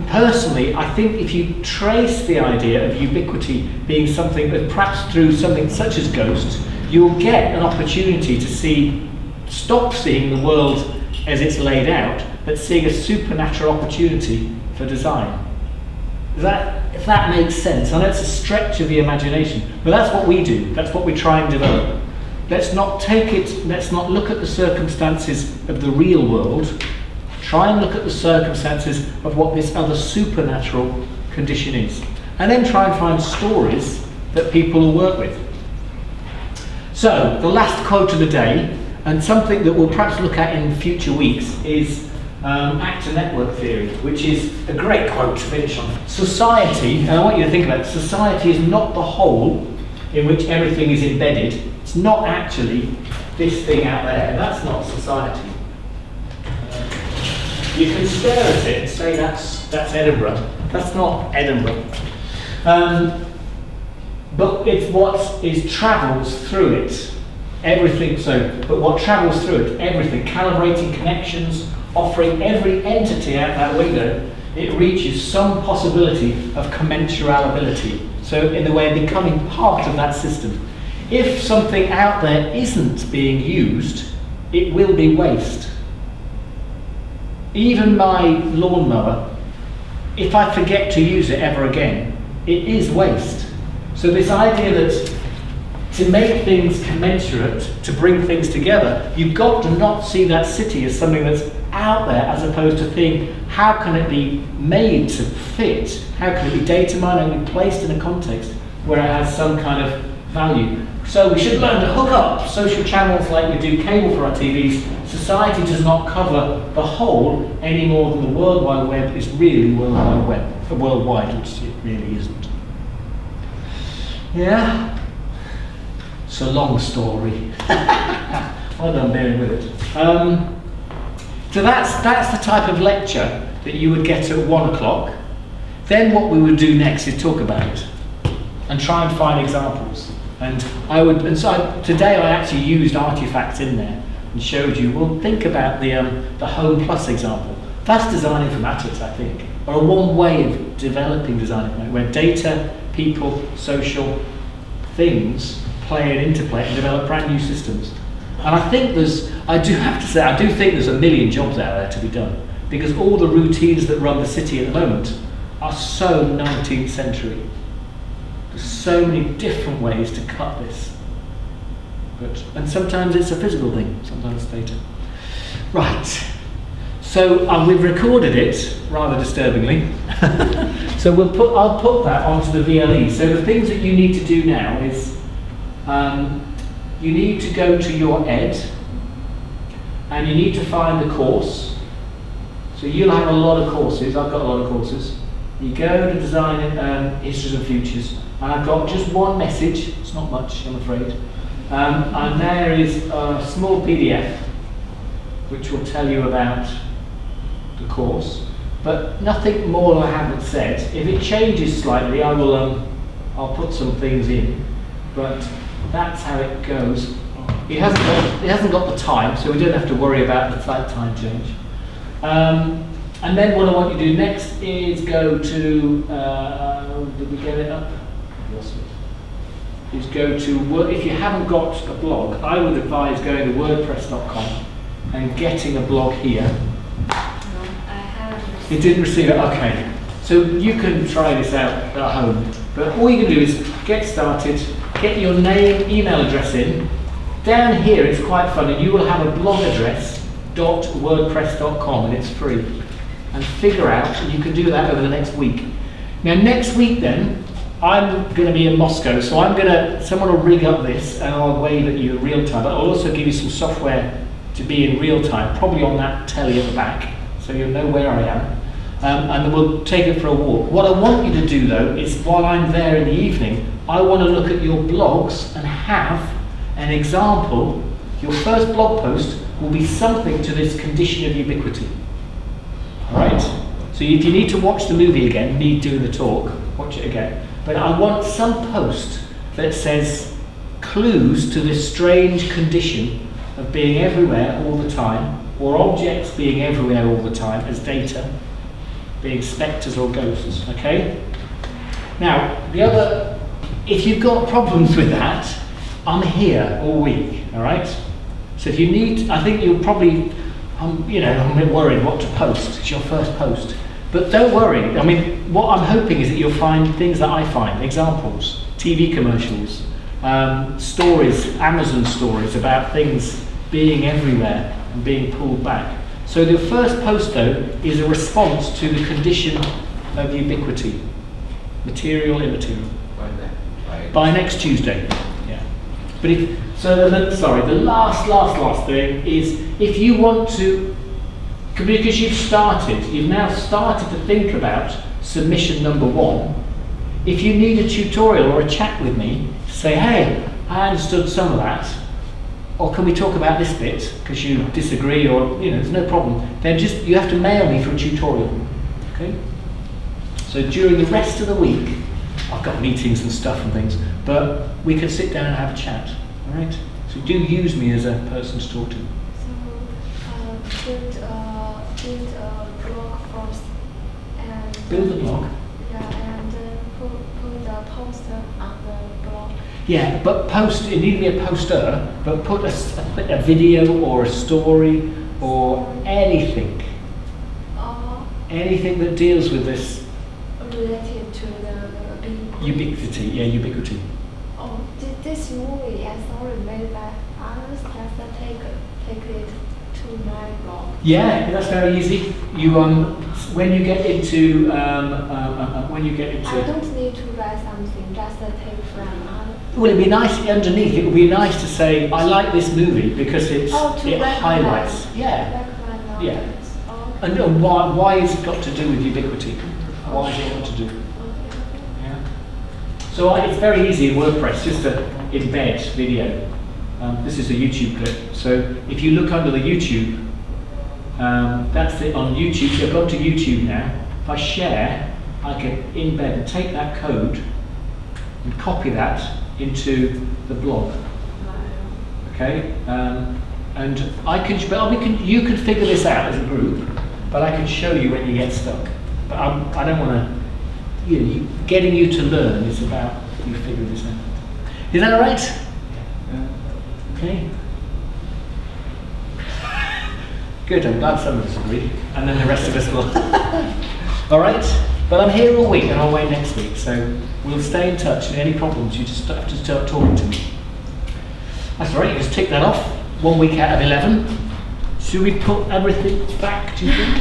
personally, I think if you trace the idea of ubiquity being something that perhaps through something such as ghosts, you'll get an opportunity to stop seeing the world as it's laid out, but seeing a supernatural opportunity for design. If that makes sense. I know it's a stretch of the imagination, but that's what we do. That's what we try and develop. Let's not look at the circumstances of the real world. Try and look at the circumstances of what this other supernatural condition is. And then try and find stories that people will work with. So, the last quote of the day, and something that we'll perhaps look at in future weeks, is actor network theory, which is a great quote to finish on. Society, and I want you to think about it, society is not the whole in which everything is embedded. It's not actually this thing out there. That's not society. You can stare at it and say that's Edinburgh. That's not Edinburgh. But it's what travels through it. Everything, but what travels through it, everything, calibrating connections, offering every entity out that window, it reaches some possibility of commensurability. So in the way of becoming part of that system. If something out there isn't being used, it will be waste. Even my lawnmower, if I forget to use it ever again, it is waste. So this idea that to make things commensurate, to bring things together, you've got to not see that city as something that's out there, as opposed to think, how can it be made to fit? How can it be data mined and be placed in a context where it has some kind of value? So we should learn to hook up social channels like we do cable for our TVs. Society does not cover the whole any more than the World Wide Web is really World Wide Web, worldwide, which it really isn't. Yeah? It's a long story. Well done bearing with it. So that's the type of lecture that you would get at 1 o'clock. Then what we would do next is talk about it and try and find examples. And today I actually used artifacts in there and showed you, well, think about the Home Plus example. That's design informatics, I think, or one way of developing design informatics, where data, people, social things play an interplay and develop brand new systems. And I think I do think there's a million jobs out there to be done, because all the routines that run the city at the moment are so 19th century. There's so many different ways to cut this. And sometimes it's a physical thing, sometimes it's data. Right. So we've recorded it, rather disturbingly. So I'll put that onto the VLE. So the things that you need to do now is you need to go to your ed, and you need to find the course. So you'll have a lot of courses. I've got a lot of courses. You go to Design Histories and Futures, and I've got just one message. It's not much, I'm afraid. And there is a small PDF which will tell you about the course, but nothing more I haven't said. If it changes slightly, I'll put some things in, but that's how it goes. It hasn't got the time, so we don't have to worry about the time change. And then what I want you to do next is go to, did we get it up? Yes. Is go to, if you haven't got a blog, I would advise going to wordpress.com and getting a blog here. No, I haven't. You didn't receive it? Okay. So you can try this out at home. But all you can do is get started, get your name, email address in. Down here it's quite funny, you will have a blog address, .wordpress.com, and it's free. And figure out, and you can do that over the next week. Now next week then, I'm going to be in Moscow, so someone will rig up this and I'll wave at you in real time, but I'll also give you some software to be in real time, probably on that telly at the back, so you'll know where I am. And then we'll take it for a walk. What I want you to do though, is while I'm there in the evening, I want to look at your blogs and have an example. Your first blog post will be something to this condition of ubiquity. Alright? So if you need to watch the movie again, me doing the talk, watch it again. But I want some post that says clues to this strange condition of being everywhere all the time, or objects being everywhere all the time as data, being spectres or ghosts, okay? Now, if you've got problems with that, I'm here all week, all right? So if you need, I think you'll probably, I'm a bit worried what to post. It's your first post. But don't worry, I mean, what I'm hoping is that you'll find things that I find, examples, TV commercials, stories, Amazon stories about things being everywhere and being pulled back. So the first post, though, is a response to the condition of ubiquity, material, immaterial. By next Tuesday, yeah. But the last thing is, if you want to, because you've now started to think about submission number 1. If you need a tutorial or a chat with me, say, hey, I understood some of that, or can we talk about this bit because you disagree, or there's no problem, then you have to mail me for a tutorial. Okay? So during the rest of the week, I've got meetings and stuff and things, but we can sit down and have a chat. All right? So do use me as a person to talk to. So build a blog first, and build a blog. Yeah, and put a poster on the blog. Yeah, but it need to be a poster, but put a video or a story or anything. Anything that deals with this. Related to the ubiquity, yeah, ubiquity. Oh, this movie I saw it made by others. Just take it to my blog. Yeah, that's very easy. You when you get into. I don't need to write something. Just take from others. Well, it'd be nice underneath. It would be nice to say, "I like this movie because it highlights." Yeah. Yeah. And why has it got to do with ubiquity? Why has it got to do? Yeah. So it's very easy in WordPress just to embed video. This is a YouTube clip. So if you look under the YouTube, that's it on YouTube. So I've gone to YouTube now. If I share, I can embed and take that code and copy that into the blog. Okay, and you could figure this out as a group, but I can show you when you get stuck. But I don't want to. Getting you to learn is about you figure this out. Is that all right? Yeah. Okay. Good. I'm glad some of us agree, and then the rest of us will. All right. But I'm here all week and I'll away next week, so we'll stay in touch. And any problems, you just have to start talking to me. That's all right. You just tick that off. 1 week out of 11. Should we put everything back? Do you think?